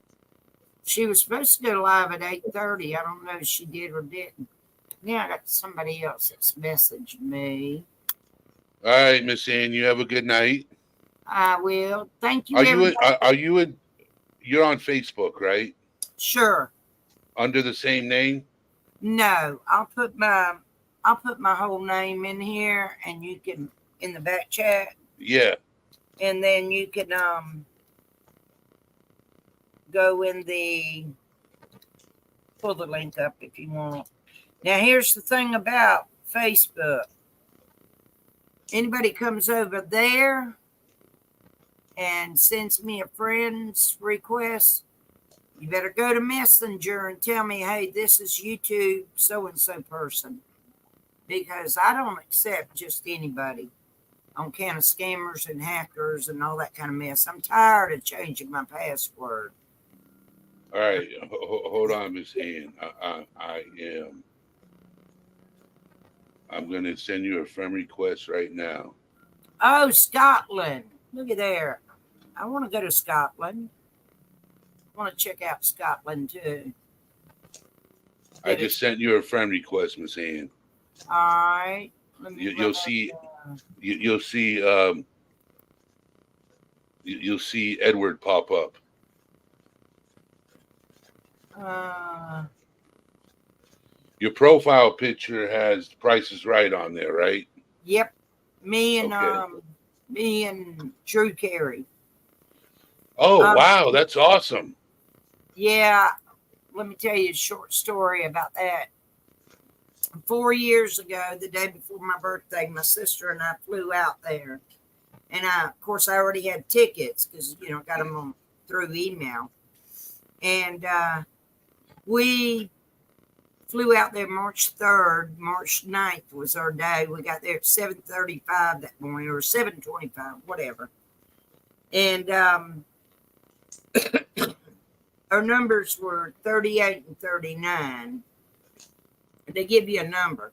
She was supposed to go live at 8:30. I don't know if she did or didn't. Now I got somebody else that's messaged me. All right, Miss Ann, you have a good night. I will. Thank you. Are you in? You're on Facebook, right? Sure. Under the same name? No, I'll put my whole name in here, and you can in the back chat. Yeah. And then you can go in pull the link up if you want. Now here's the thing about Facebook. Anybody comes over there and sends me a friend's request, you better go to Messenger and tell me, hey, this is YouTube so-and-so person. Because I don't accept just anybody on account of scammers and hackers and all that kind of mess. I'm tired of changing my password. All right. Hold on, Miss Ann. I'm going to send you a friend request right now. Oh, Scotland. Look at there. I want to go to Scotland. I want to check out Scotland, too. I just sent you a friend request, Miss Ann. All right. You'll see Edward pop up. Your profile picture has Price is Right on there, right? Yep. Me and Drew Carey. Oh, wow, that's awesome. Yeah, let me tell you a short story about that. 4 years ago, the day before my birthday, my sister and I flew out there. And of course, I already had tickets because, got them through email. And we flew out there March 3rd. March 9th was our day. We got there at 7:35 that morning, or 7:25, whatever. And our numbers were 38 and 39. They give you a number.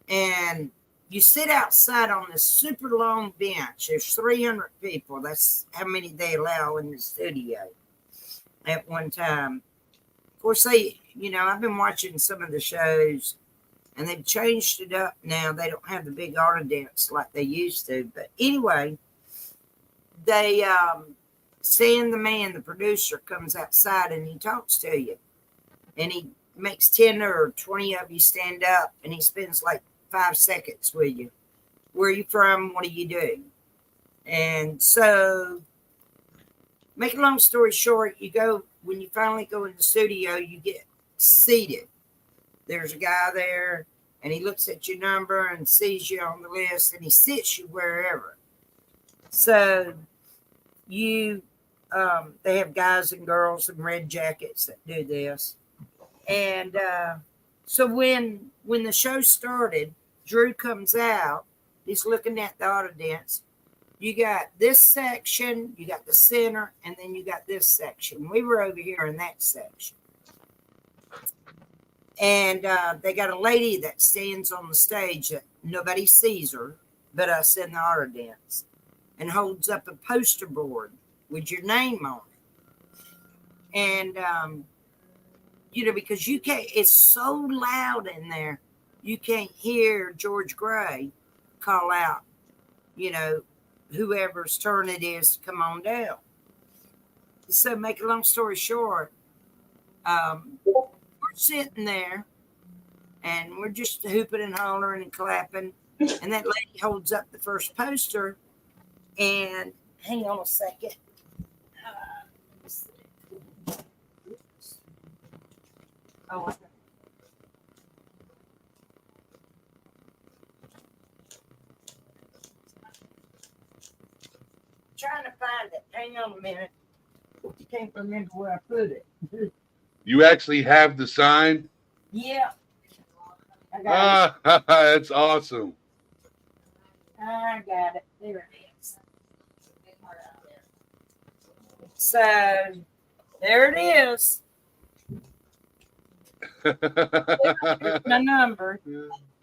And you sit outside on this super long bench. There's 300 people. That's how many they allow in the studio at one time. Of course, I've been watching some of the shows, and they've changed it up now. They don't have the big audience like they used to. But anyway, they Sam the man, the producer, comes outside and he talks to you. And he makes 10 or 20 of you stand up, and he spends like 5 seconds with you. Where are you from? What do you do? And so, make a long story short, when you finally go in the studio, you get seated. There's a guy there, and he looks at your number and sees you on the list, and he sits you wherever. So they have guys and girls in red jackets that do this. And so when the show started, Drew comes out. He's looking at the audience. You got this section, you got the center, and then you got this section. We were over here in that section. And they got a lady that stands on the stage that nobody sees her but us in the audience, and holds up a poster board with your name on it. And, you know, because you can't, it's so loud in there, you can't hear George Gray call out, you know, whoever's turn it is to come on down. So, make a long story short, we're sitting there and we're just hooping and hollering and clapping. And that lady holds up the first poster. And hang on a second. Oh, trying to find it. Hang on a minute. I can't remember where I put it. You actually have the sign? Yeah. I got Ah, that's awesome. it. I got it. There it is. So there it is. There's my number.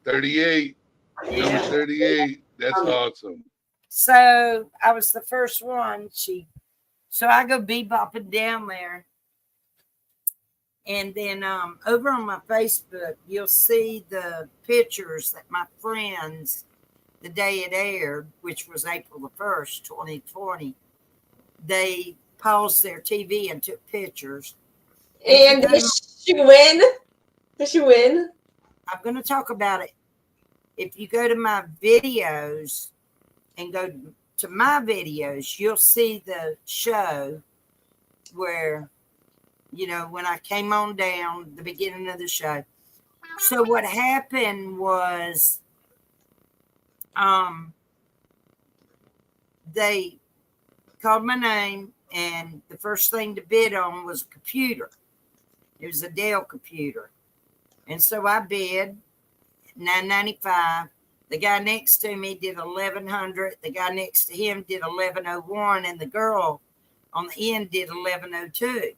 38. Number Yeah. 38. That's awesome. So I was the first one. So I go bebopping down there. And then over on my Facebook, you'll see the pictures that my friends, the day it aired, which was April the 1st, 2020, they paused their TV and took pictures. And did she win? Did she win? I'm going to talk about it. If you go to my videos and go to my videos, you'll see the show where, you know, when I came on down, the beginning of the show. So what happened was they called my name, and the first thing to bid on was a computer. It was a Dell computer. And so I bid $995. The guy next to me did $1,100. The guy next to him did $1,101, and the girl on the end did $1,102.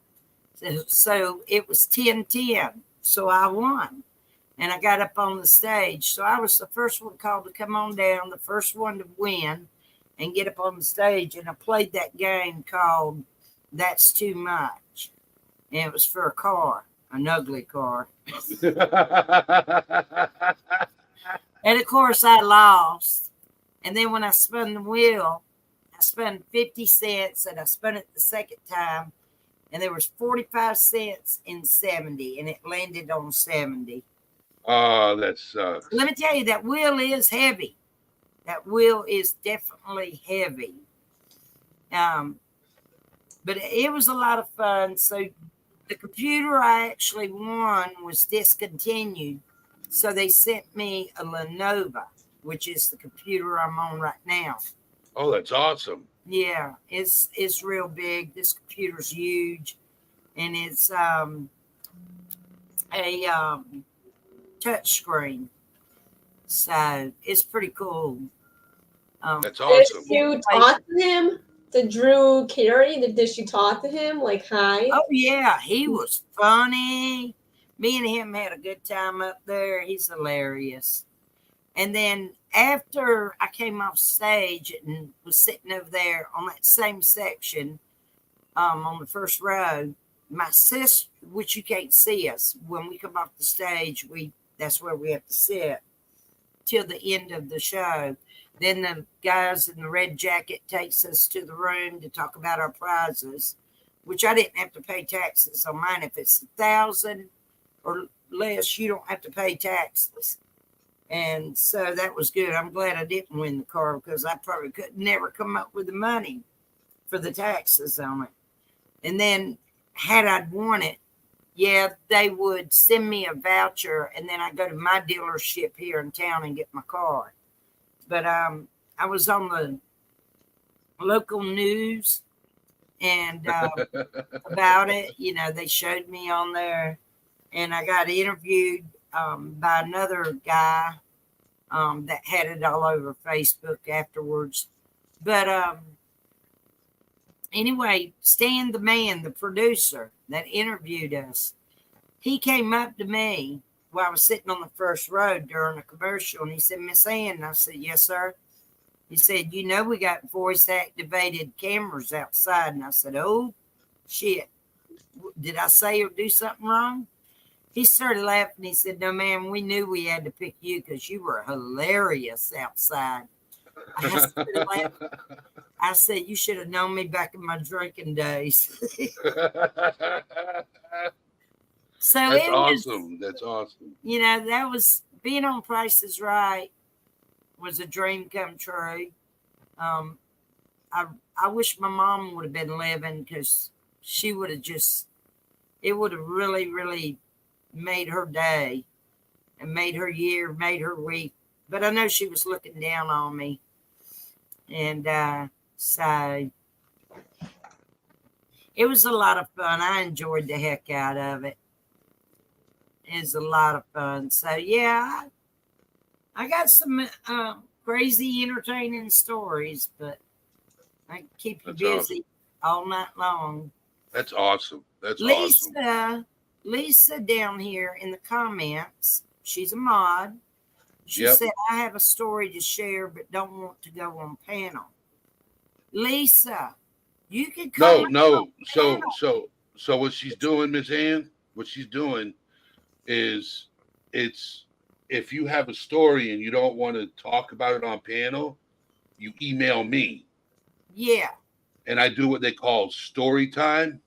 So it was 10-10. So I won. And I got up on the stage. So I was the first one called to come on down, the first one to win and get up on the stage. And I played that game called That's Too Much. And it was for a car, an ugly car. And of course I lost. And then when I spun the wheel, I spun 50 cents, and I spun it the second time. And there was 45 cents in 70, and it landed on 70. Oh, that sucks. Let me tell you, that wheel is heavy. That wheel is definitely heavy. But it was a lot of fun. So the computer I actually won was discontinued. So they sent me a Lenovo, which is the computer I'm on right now. Oh, that's awesome. Yeah, it's real big. This computer's huge, and it's a touch screen. So it's pretty cool. That's Did awesome. you talk to him? Did Drew Carey? Did she talk to him? Like, hi? Oh yeah, he was funny. Me and him had a good time up there. He's hilarious. And then after I came off stage and was sitting over there on that same section, on the first row, my sister, which you can't see us when we come off the stage, that's where we have to sit till the end of the show. Then the guys in the red jacket takes us to the room to talk about our prizes, which I didn't have to pay taxes on mine. If it's 1,000 or less, you don't have to pay taxes. And so that was good. I'm glad I didn't win the car, because I probably could never come up with the money for the taxes on it. And then had I won it, yeah, they would send me a voucher, and then I go to my dealership here in town and get my car. But I was on the local news and about it. You know, they showed me on there. and I got interviewed by another guy that had it all over Facebook afterwards. But anyway, Stan the man, the producer that interviewed us, he came up to me while I was sitting on the first row during a commercial, and he said, Miss Ann, and I said, yes, sir. He said, you know, we got voice activated cameras outside. And I said, oh, shit. Did I say or do something wrong? He started laughing. He said, no, ma'am, we knew we had to pick you because you were hilarious outside. I said, you should have known me back in my drinking days. So That's it awesome. was, That's awesome. you know, that was being on Price is Right was a dream come true. I wish my mom would have been living because she would have just, it would have really, really made her day and made her year, made her week. But I know she was looking down on me. And so it was a lot of fun. I enjoyed the heck out of it. It was a lot of fun. So, yeah, I got some crazy, entertaining stories, but I can keep you busy all night long. That's awesome. That's awesome. Lisa down here in the comments, she's a mod. She said, I have a story to share, but don't want to go on panel. Lisa, you can come. No. So what she's doing, Miss Ann, what she's doing is if you have a story and you don't want to talk about it on panel, you email me. Yeah. And I do what they call story time.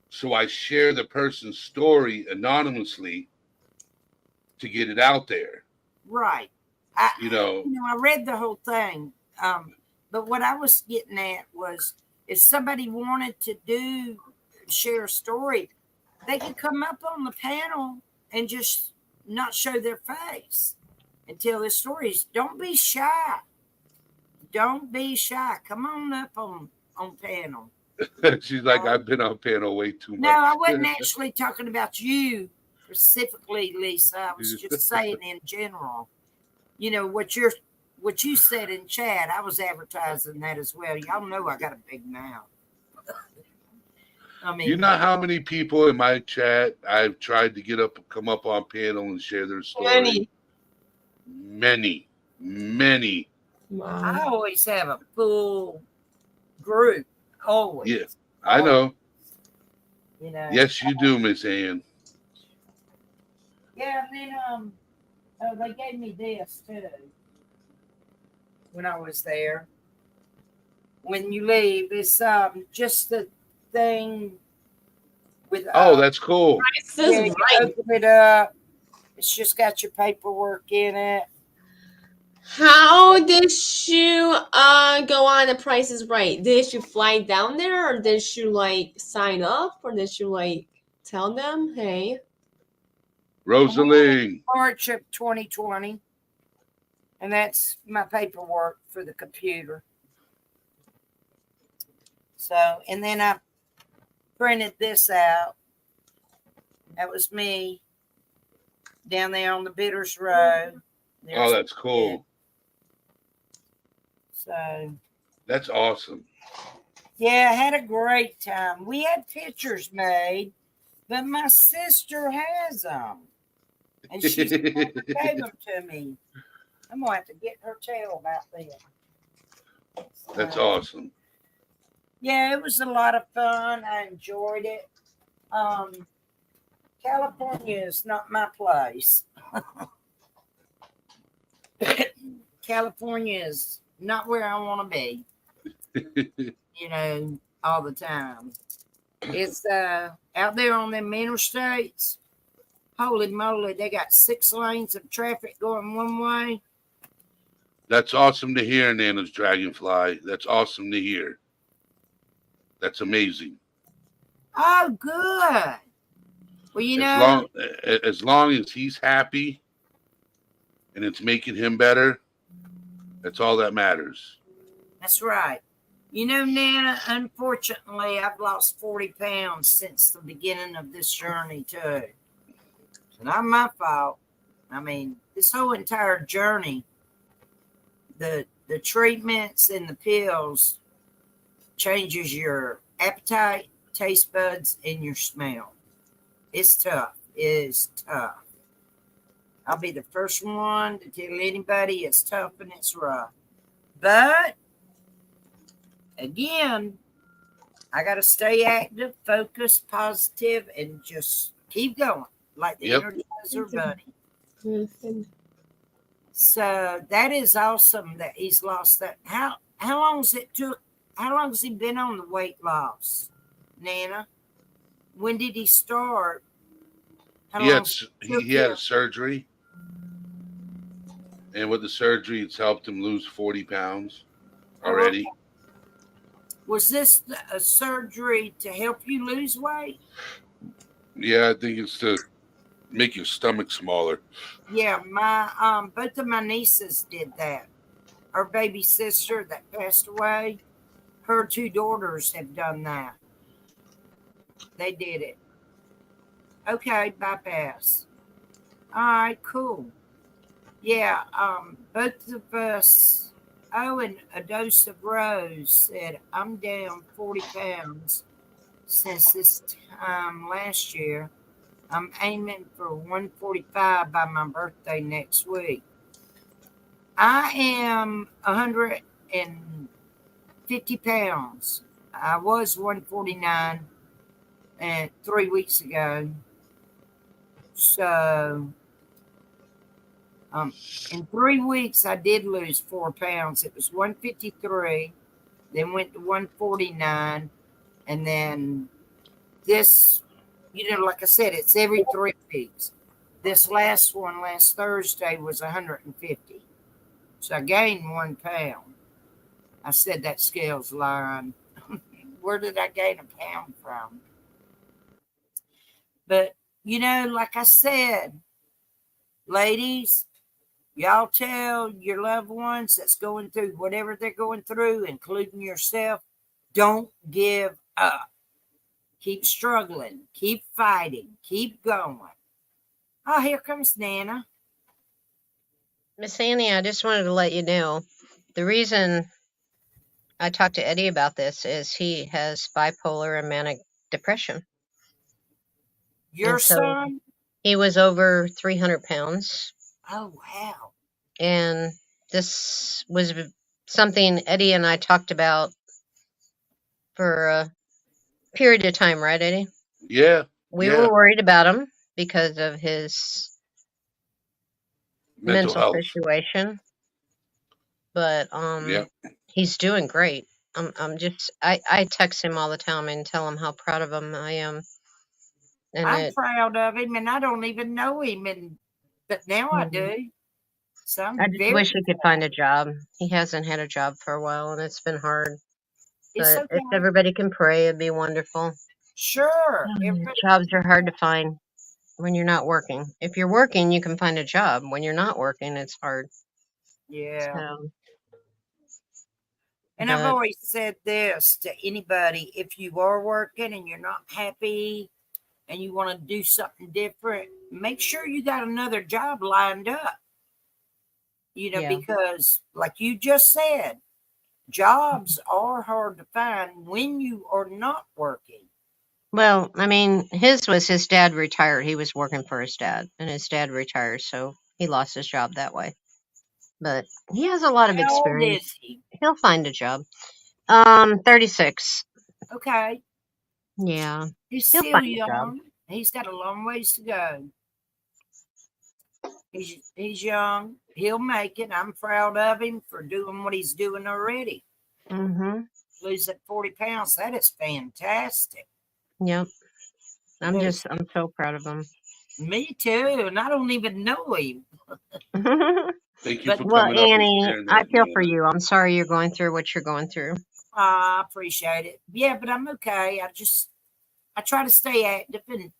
So I share the person's story anonymously to get it out there. Right. I read the whole thing. But what I was getting at was if somebody wanted to share a story, they could come up on the panel and just not show their face and tell their stories. Don't be shy. Don't be shy. Come on up on panel. She's like, I've been on panel way too much. No, I wasn't actually talking about you specifically, Lisa. I was just saying in general. You know, what you said in chat, I was advertising that as well. Y'all know I got a big mouth. I mean, you know how many people in my chat I've tried to come up on panel and share their story? Many. Wow. I always have a full group. Always. Yeah, I know. You know. Yes, you do, Miss Ann. Yeah, and then they gave me this too when I was there. When you leave, it's just the thing with that's cool. You open it up. It's just got your paperwork in it. How did you go on The Price is Right? Did you fly down there, or did you sign up, or did you tell them, hey? Rosalie. March of 2020. And that's my paperwork for the computer. So, and then I printed this out. That was me down there on the Bitters Row. Oh, that's cool. So that's awesome. Yeah, I had a great time. We had pictures made, but my sister has them. And she gave them to me. I'm going to have to get her tail about them. That's awesome. Yeah, it was a lot of fun. I enjoyed it. California is not my place. California is not where I want to be. You know, all the time. It's out there on them interstates. Holy moly, they got 6 lanes of traffic going one way. That's awesome to hear, Nana's Dragonfly. That's awesome to hear. That's amazing. Oh, good. Well, you know, as long as he's happy and it's making him better, that's all that matters. That's right. You know, Nana, unfortunately, I've lost 40 pounds since the beginning of this journey, too. Not my fault. I mean, this whole entire journey, the treatments and the pills changes your appetite, taste buds, and your smell. It's tough. It's tough. I'll be the first one to tell anybody it's tough and it's rough. But again, I got to stay active, focused, positive, and just keep going like the Yep. Energizer Bunny. Mhm. So that is awesome that he's lost that. How long has it took? How long has he been on the weight loss, Nana? When did he start? How He long had he had a surgery, and with the surgery, it's helped him lose 40 pounds already. Was this a surgery to help you lose weight? Yeah, I think it's to make your stomach smaller. Yeah, my both of my nieces did that. Our baby sister that passed away, her two daughters have done that. They did it. Okay, bypass. All right, cool. Yeah, both of us. Oh, and a dose of Rose said, I'm down 40 pounds since this time last year. I'm aiming for 145 by my birthday next week. I am 150 pounds. I was 149 and 3 weeks ago. So in 3 weeks, I did lose 4 pounds. It was 153, then went to 149, and then this, like I said, it's every 3 weeks. This last one, last Thursday, was 150. So I gained 1 pound. I said that scale's lying. Where did I gain a pound from? But, like I said, ladies, y'all tell your loved ones that's going through whatever they're going through, including yourself, don't give up. Keep struggling. Keep fighting. Keep going. Oh, here comes Nana. Miss Annie, I just wanted to let you know the reason I talked to Eddie about this is he has bipolar and manic depression. Your And so son? he was over 300 pounds. Oh, wow. And this was something Eddie and I talked about for a period of time, right, Eddie? Yeah. We Yeah. were worried about him because of his Mental health. situation. But Yeah. he's doing great. I text him all the time and tell him how proud of him I am. And I'm proud of him, and I don't even know him, but now I do. So I'm I just very wish he could find a job. He hasn't had a job for a while, and it's been hard. It's But okay. if everybody can pray, it'd be wonderful. Sure. Everybody, Jobs are hard to find when you're not working. If you're working, you can find a job. When you're not working, it's hard. yeah. So, And I've but always said this to anybody: if you are working and you're not happy and you want to do something different, make sure you got another job lined up. yeah. Because like you just said, jobs are hard to find when you are not working. Well, I mean, his dad retired. He was working for his dad, and his dad retired, so he lost his job that way. But he has a lot of How old experience. is he? He'll find a job. 36. Okay. Yeah, He's he'll still find a job. young. He's got a long ways to go. He's young. He'll make it. I'm proud of him for doing what he's doing already. Mm-hmm. Lose that 40 pounds. That is fantastic. Yep. I'm That is, so proud of him. me too. And I don't even know him. Thank you But for Well, coming up and Annie, sharing I that, feel for Nana. you. I'm sorry you're going through what you're going through. I appreciate it. Yeah, but I'm okay. I try to stay active and,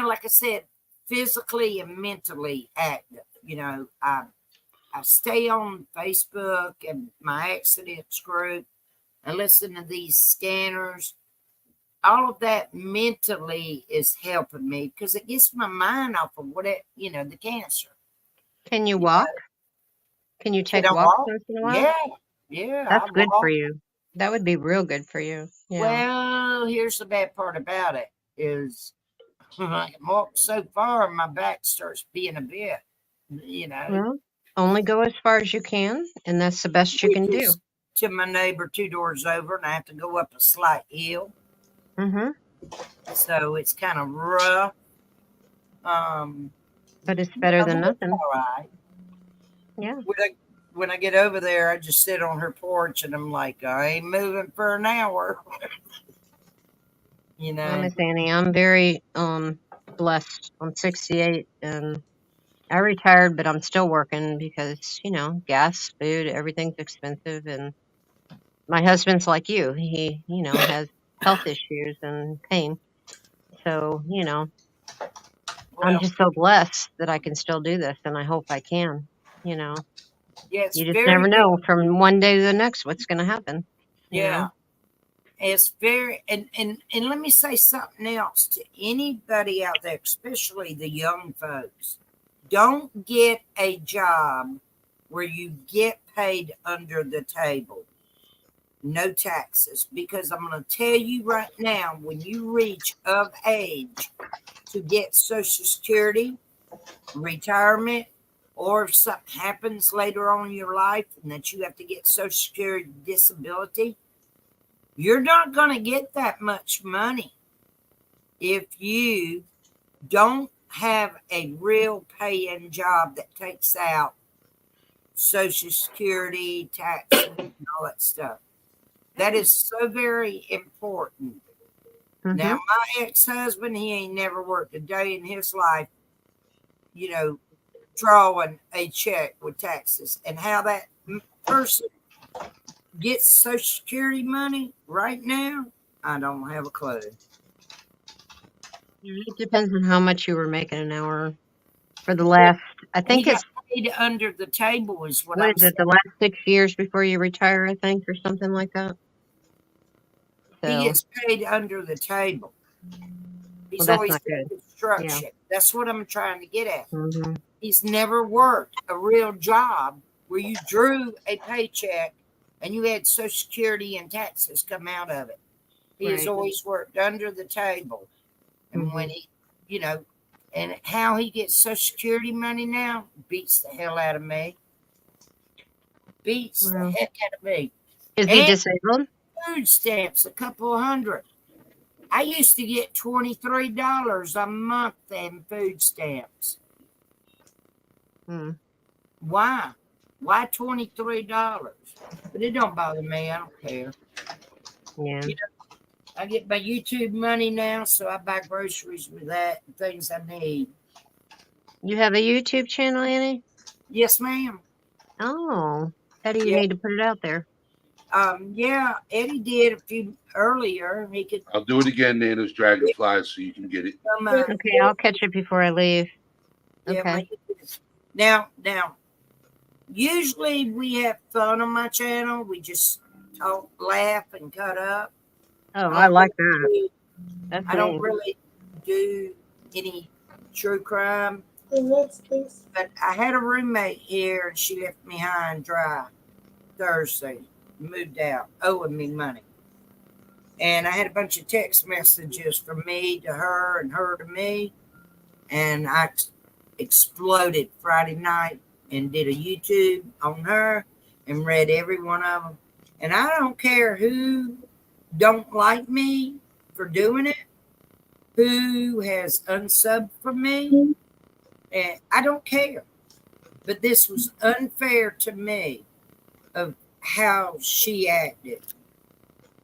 like I said, physically and mentally active. I stay on Facebook and my accidents group. I listen to these scanners. all of that mentally is helping me because it gets my mind off of what it, the cancer. Can you You walk? Can you Can take I walks walk? once in a while? Yeah, yeah, I That's good for walk. you. That would be real good for you. Yeah. Well, here's the bad part about it is I can walk so far, my back starts being a bit, Well, only go as far as you can, and that's the best you which can do. is to my neighbor 2 doors over, and I have to go up a slight hill, Mm-hmm. so it's kind of rough. Um, But it's better than it's nothing. all right. Yeah. When I get over there, I just sit on her porch, and I'm like, I ain't moving for an hour. Well, Miss Annie, I'm very blessed. I'm 68 and I retired, but I'm still working because, gas, food, everything's expensive. And my husband's like you. He, has health issues and pain. So, I'm Well, just so blessed that I can still do this, and I hope I can. You know, yeah, it's you just very never know from one day to the next what's going to happen. You yeah. know, It's very and let me say something else to anybody out there, especially the young folks. Don't get a job where you get paid under the table. No taxes. Because I'm gonna tell you right now, when you reach of age to get Social Security, retirement, or if something happens later on in your life and that you have to get Social Security disability, you're not going to get that much money if you don't have a real paying job that takes out Social Security, taxes, and all that stuff. That is so very important. Now, my ex-husband, he ain't never worked a day in his life, drawing a check with taxes. And how that person gets Social Security money right now, I don't have a clue. it depends on how much you were making an hour for the last. I He think got it's paid under the table, is what what I'm is it? saying. The last 6 years before you retire, I think, or something like that. He So, gets paid under the table. well, He's that's always not done good. Yeah. construction. That's what I'm trying to get at. hmm He's never worked a real job where you drew a paycheck and you had Social Security and taxes come out of it. He has Right. always worked under the table. And when he, and how he gets Social Security money now beats the hell out of me. Beats the Well, heck out of me. is he And disabled? food stamps, a couple of hundred. I used to get $23 a month in food stamps. Hmm. Why? Why $23? But it don't bother me. I don't care. Yeah. I get my YouTube money now, so I buy groceries with that and things I need. You have a YouTube channel, Annie? Yes, ma'am. Oh, how do you Yeah. need to put it out there? Yeah, Eddie did a few earlier. He could I'll do it again, Nana's Dragonflies, so you can get it. come Okay, I'll catch it before I leave. yeah, Okay. now, usually we have fun on my channel. We just talk, laugh, and cut up. Oh, I like that. That's I don't me. really do any true crime. Next, please. But I had a roommate here, and she left me high and dry Thursday. Moved out, owing me money. And I had a bunch of text messages from me to her and her to me. And I exploded Friday night and did a YouTube on her and read every one of them. And I don't care who don't like me for doing it, who has unsubbed from me. And I don't care. But this was unfair to me of how she acted.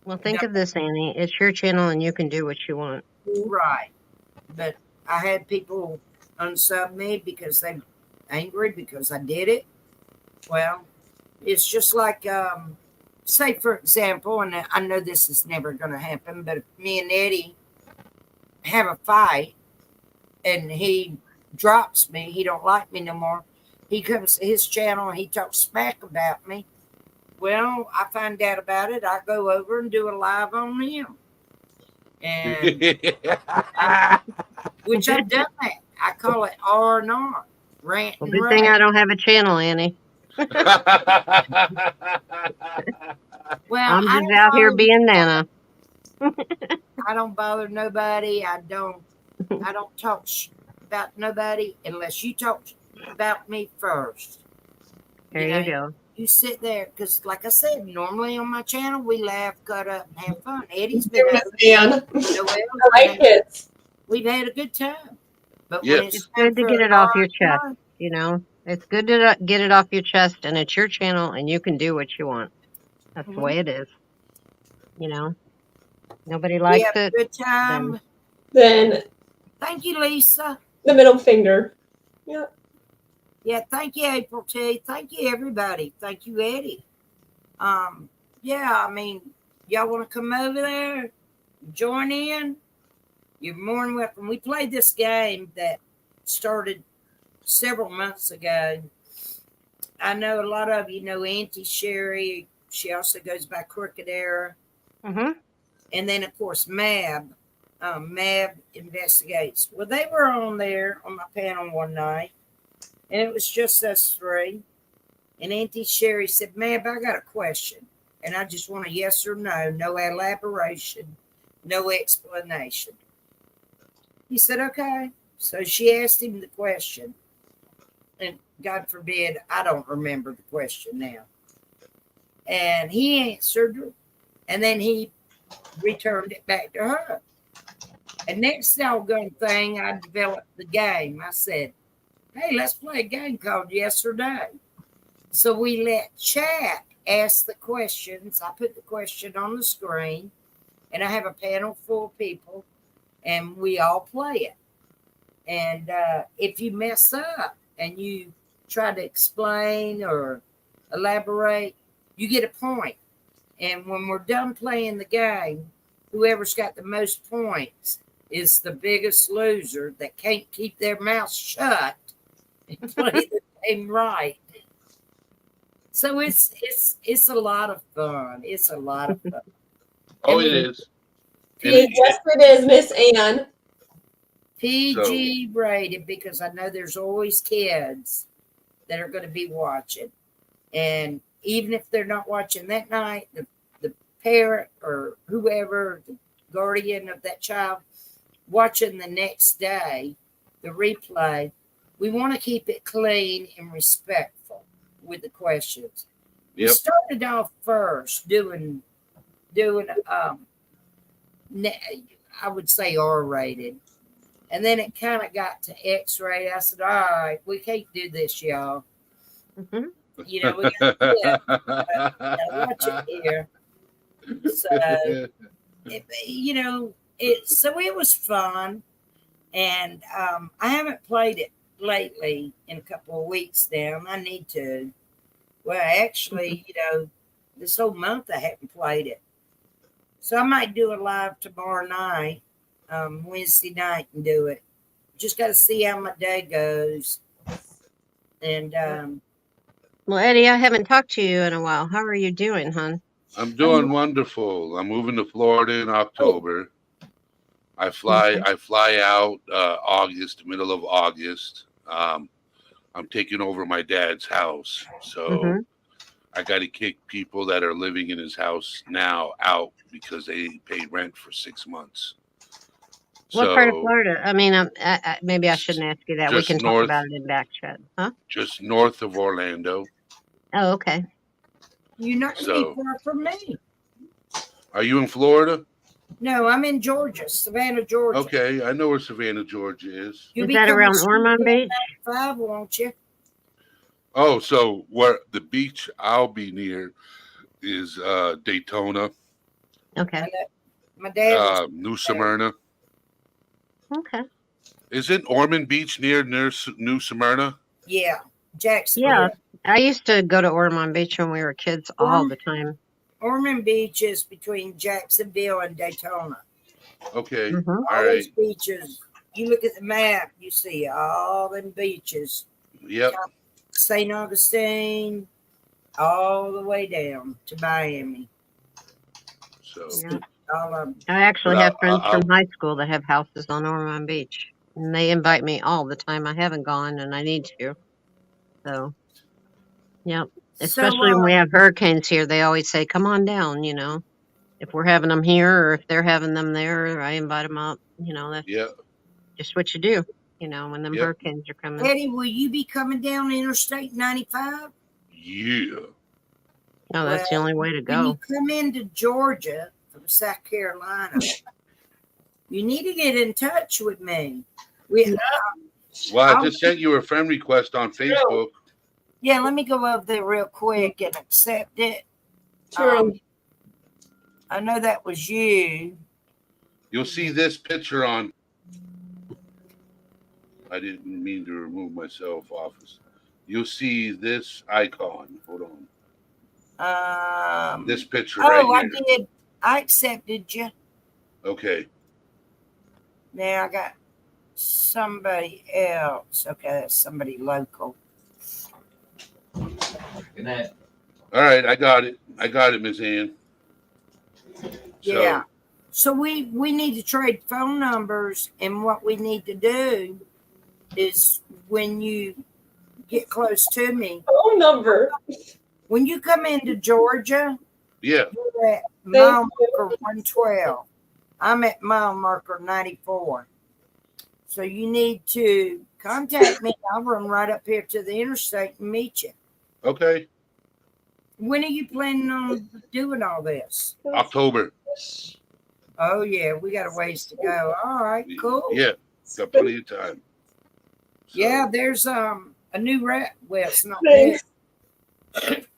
Well, think of this, Annie. It's your channel, and you can do what you want. Right. But I had people unsub me because they're angry because I did it. Well, it's just like, say, for example, and I know this is never going to happen, but if me and Eddie have a fight and he drops me, he don't like me no more, he comes to his channel and he talks smack about me. Well, I find out about it. I go over and do a live on him. and which I've done that. I call it R&R, rant Well, and good thing I rave. don't have a channel, Annie. Well, I'm I just don't out here bother. being Nana. I don't bother nobody. I don't talk about nobody unless you talk about me first. There You know, you go. you sit there because, like I said, normally on my channel we laugh, cut up, and have fun. Eddie's been Dear over, Miss Ann. Noel's I been like over. it. We've had a good time. But when Yes. it's It's time good to for get it off your chest. R&R, You know, it's good to get it off your chest, and it's your channel, and you can do what you want. That's the way it is. You know, nobody we likes have a it. good Then time. Then Thank you, Lisa. the middle finger. Yeah. Yeah, thank you, April T. Thank you, everybody. Thank you, Eddie. Yeah, I mean, y'all want to come over there, join in? You're more than welcome. We played this game that started several months ago. I know a lot of you know Auntie Sherry. She also goes by Crooked Era. mm-hmm. And then, of course, Mab. Mab Investigates. Well, they were on there on my panel one night, and it was just us three. And Auntie Sherry said, Mab, I got a question. And I just want a yes or no, no elaboration, no explanation. He said, okay. So she asked him the question. And God forbid, I don't remember the question now. And he answered her. And then he returned it back to her. And next doggone thing, I developed the game. I said, hey, let's play a game called Yes or No. So we let chat ask the questions. I put the question on the screen, and I have a panel full of people, and we all play it. And if you mess up and you try to explain or elaborate, you get a point. And when we're done playing the game, whoever's got the most points is the biggest loser that can't keep their mouth shut and play the game right. So it's a lot of fun. It's a lot of fun. Oh, And it we is. Yes, it is, Miss Ann. PG rated because I know there's always kids that are going to be watching. And even if they're not watching that night, the parent or whoever, the guardian of that child, watching the next day, the replay, we want to keep it clean and respectful with the questions. We Yep. started off first doing I would say R-rated. And then it kind of got to X-rated. I said, all right, we can't do this, y'all. Mm-hmm. You know, we gotta watch it here. So, so it was fun. And I haven't played it lately in a couple of weeks now. I need to. Well, actually, this whole month I haven't played it. So I might do a live tomorrow night, Wednesday night, and do it. Just got to see how my day goes. And Well, Eddie, I haven't talked to you in a while. How are you doing, hon? I'm doing wonderful. I'm moving to Florida in October. I fly out middle of August. I'm taking over my dad's house. So I got to kick people that are living in his house now out because they paid rent for 6 months. What part of Florida? I mean, maybe I shouldn't ask you that. We Just can talk about it in back chat. Huh? Just north of Orlando. Oh, okay. you're not going to be far from me. Are you in Florida? No, I'm in Georgia, Savannah, Georgia. Okay, I know where Savannah, Georgia is. You'll Is that around Ormond Beach? 5, won't you? Oh, so where the beach I'll be near is Daytona. Okay. My dad New Smyrna. Okay. Isn't Ormond Beach near New Smyrna? Yeah, Jacksonville. Yeah, I used to go to Ormond Beach when we were kids all the time. Ormond Beach is between Jacksonville and Daytona. Okay. Mhm. All those beaches. You look at the map, you see all them beaches. Yep. St. Augustine, all the way down to Miami. So Yeah. All of them. I actually But have friends I'll from high school that have houses on Ormond Beach, and they invite me all the time. I haven't gone, and I need to. So, yep. So, Especially when we have hurricanes here, they always say, "Come on down." If we're having them here or if they're having them there, I invite them up. That's yeah, just what you do. When them yep, hurricanes are coming. Eddie, will you be coming down Interstate 95? yeah. No, that's the Well, only way to when you go. come into Georgia from South Carolina, you need to get in touch with me. Well, I I'll, just sent you a friend request on Facebook. yeah, let me go over there real quick and accept it. True. I know that was you. You'll see this picture on. I didn't mean to remove myself off. You'll see this icon. Hold on. This picture right I here. did. I accepted you. Okay. Now I got somebody else. Okay, that's somebody local. Good night. All right, I got it. I got it, Miss Ann. Yeah. So we need to trade phone numbers, and what we need to do is when you get close to me, Phone number. when you come into Georgia, Yeah. you're at mile marker 112. I'm at mile marker 94. So you need to contact me. I'll run right up here to the interstate and meet you. Okay. When are you planning on doing all this? October. Oh, yeah, we got a ways to go. All right, cool. Yeah. Got plenty of time. So, Yeah, there's a new rat. Well, it's not new.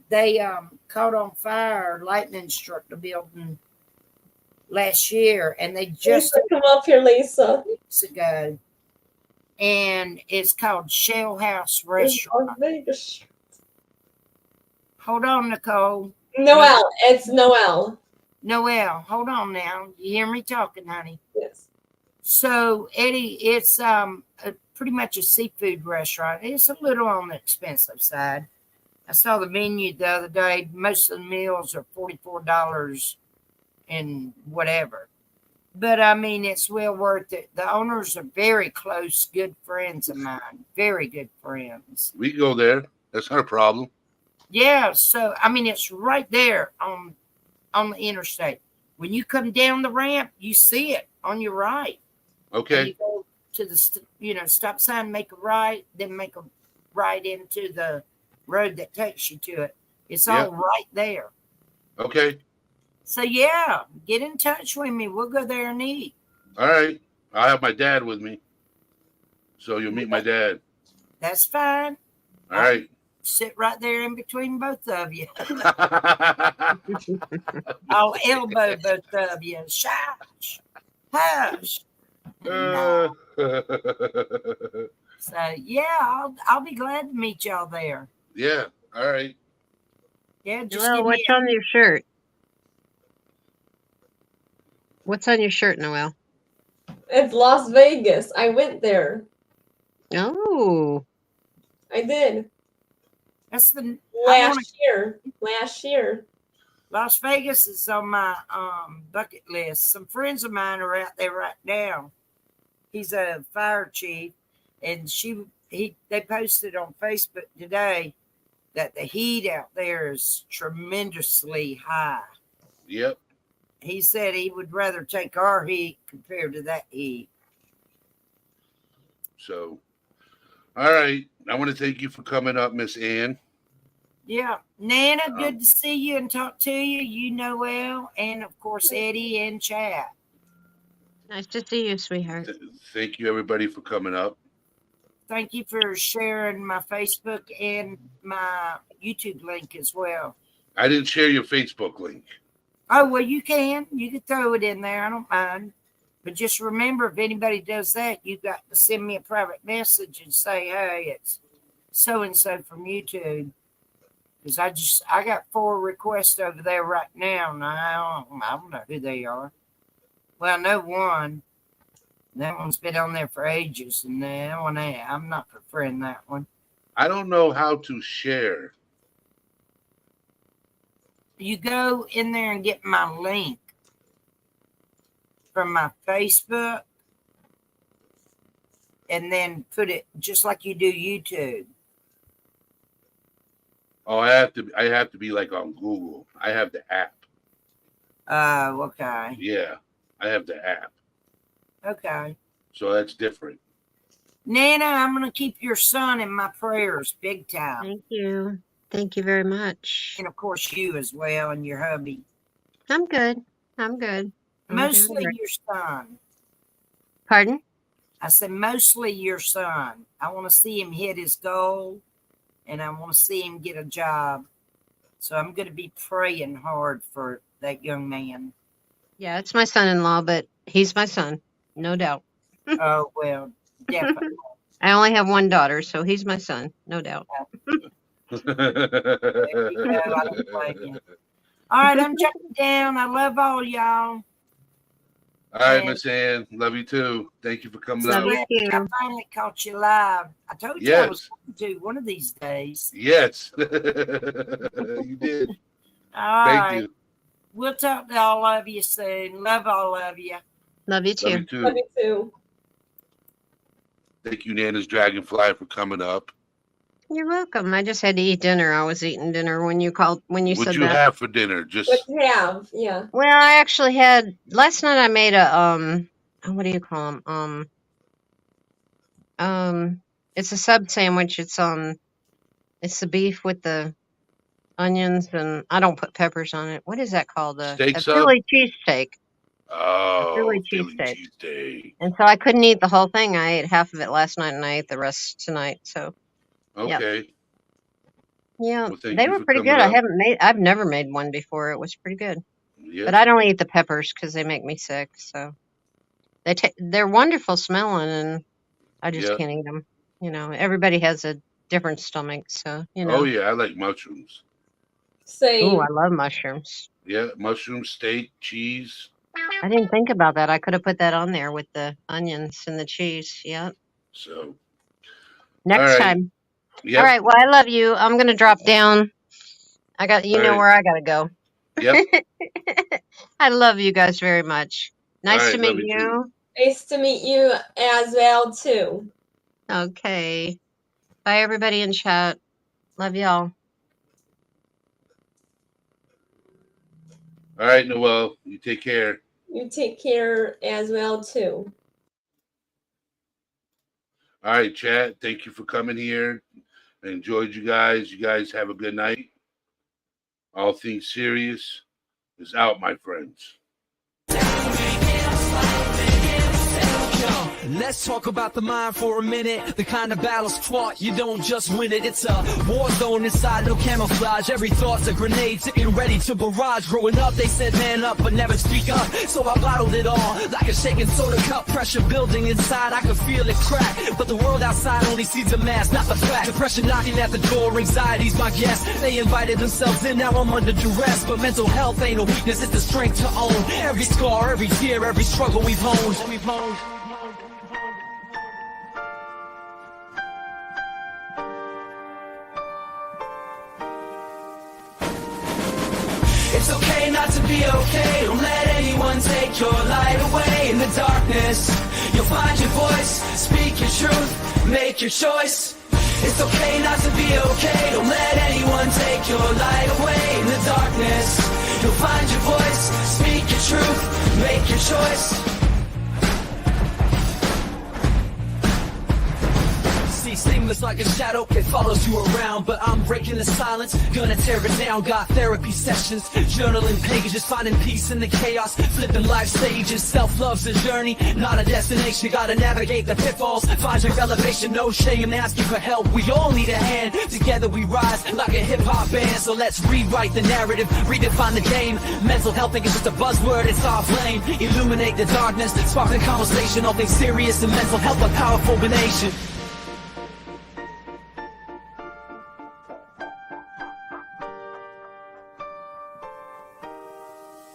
They caught on fire, lightning struck the building last year, and they just Lisa, come up here, Lisa. weeks ago. And it's called Shell House Restaurant. Vegas. Hold on, Nicole. Noelle. It's Noelle. Noelle, hold on now. You hear me talking, honey? Yes. So, Eddie, it's pretty much a seafood restaurant. It's a little on the expensive side. I saw the menu the other day. Most of the meals are $44 and whatever. But I mean, it's well worth it. The owners are very close, good friends of mine. Very good friends. we can go there. That's not a problem. Yeah, so I mean, it's right there on the interstate. When you come down the ramp, you see it on your right. And Okay. you go to the stop sign, make a right, then make a right into the road that takes you to it. It's all right there. Okay. So yeah, get in touch with me. We'll go there and eat. All right. I'll have my dad with me. So you'll meet my dad. That's fine. All right. Sit right there in between both of you. I'll elbow both of you. Shush. Hush. No. So yeah, I'll be glad to meet y'all there. Yeah. All right. Yeah, just Noelle, give what's me on your shirt? What's on your shirt, Noelle? It's Las Vegas. I went there. Oh, I did. that's the Last year. Last year. Las Vegas is on my bucket list. Some friends of mine are out there right now. He's a fire chief, and they posted on Facebook today that the heat out there is tremendously high. Yep. He said he would rather take our heat compared to that heat. So, all right. I want to thank you for coming up, Miss Ann. Yeah. Nana, good to see you and talk to you. You, Noelle, and of course, Eddie and Chad. nice to see you, sweetheart. Thank you, everybody, for coming up. Thank you for sharing my Facebook and my YouTube link as well. I didn't share your Facebook link. Oh, well, you can. You can throw it in there. I don't mind. But just remember, if anybody does that, you got to send me a private message and say, hey, it's so-and-so from YouTube. Because I got 4 requests over there right now, and I don't know who they are. Well, I know one. That one's been on there for ages, and that one, I'm not preferring that one. I don't know how to share. You go in there and get my link. from my Facebook and then put it just like you do YouTube. Oh, I have to be like on Google. I have the app. Oh, okay. Yeah, I have the app. Okay. So that's different. Nana, I'm going to keep your son in my prayers big time. Thank you. Thank you very much. And of course you as well and your hubby. I'm good. I'm good. I'm doing Mostly great. your son. Pardon? I said mostly your son. I want to see him hit his goal and I want to see him get a job. So I'm going to be praying hard for that young man. Yeah, it's my son-in-law, but he's my son, no doubt. Oh, well, definitely. I only have one daughter, so he's my son, no doubt. There you go. I don't blame you. All right, I'm jumping down. I love all y'all. All right, Miss Ann. Love you too. Thank you for coming Love up. you too. I finally caught you live. I told you I was going to one of these days. Yes. You did. All Thank right. you. We'll talk to all of you soon. Love all of you. Love you too. Love you too. Love you too. Thank you, Nana's Dragonfly, for coming up. You're welcome. I just had to eat dinner. I was eating dinner when you called, when you said What'd you that. have for dinner? Just What you have? Yeah. Well, I actually had last night. I made a what do you call them? It's a sub sandwich. It's the beef with the onions, and I don't put peppers on it. What is that called? Steak A sub? Philly cheesesteak. oh, Philly Philly cheesesteak. cheesesteak. And so I couldn't eat the whole thing. I ate half of it last night, and I ate the rest tonight. So Okay. yeah, Well, thank they you were for pretty coming good. up. I've never made one before. It was pretty good. Yeah. But I don't eat the peppers because they make me sick. So they're wonderful smelling, and I just Yeah. can't eat them. You know, everybody has a different stomach, so you know. Oh yeah, I like mushrooms. Same. Ooh, I love mushrooms. Yeah, mushroom steak, cheese. I didn't think about that. I could have put that on there with the onions and the cheese. Yeah. So Next All right. time. yeah. All right. Well, I love you. I'm gonna drop down. I got All know right. where I gotta go. Yep. I love you guys very much. Nice All to right, meet love you you. Nice to meet you as well too. Okay. Bye, everybody in chat. Love y'all. All right, Noelle. You take care. You take care as well too. All right, chat. Thank you for coming here. I enjoyed you guys. You guys have a good night. All Things Serious is out, my friends. Let's talk about the mind for a minute. The kind of battles fought, you don't just win it. It's a war zone inside, no camouflage. Every thought's a grenade, sitting ready to barrage. Growing up, they said man up, but never speak up. So I bottled it all, like a shaking soda cup. Pressure building inside, I could feel it crack. But the world outside only sees a mask, not the fact. Depression knocking at the door, anxiety's my guest. They invited themselves in, now I'm under duress. But mental health ain't a weakness, it's the strength to own. Every scar, every tear, every struggle we've honed. It's okay not to be okay. Don't let anyone take your light away. In the darkness, you'll find your voice. Speak your truth, make your choice. It's okay not to be okay. Don't let anyone take your light away. In the darkness, you'll find your voice. Speak your truth, make your choice. Seamless like a shadow, it follows you around. But I'm breaking the silence, gonna tear it down. Got therapy sessions, journaling pages, finding peace in the chaos, flipping life stages. Self-love's a journey, not a destination. Gotta navigate the pitfalls, find your elevation. No shame asking for help, we all need a hand. Together we rise like a hip-hop band. So let's rewrite the narrative, redefine the game. Mental health ain't just a buzzword, it's our flame. Illuminate the darkness, spark the conversation. All things serious and mental health, a powerful nation.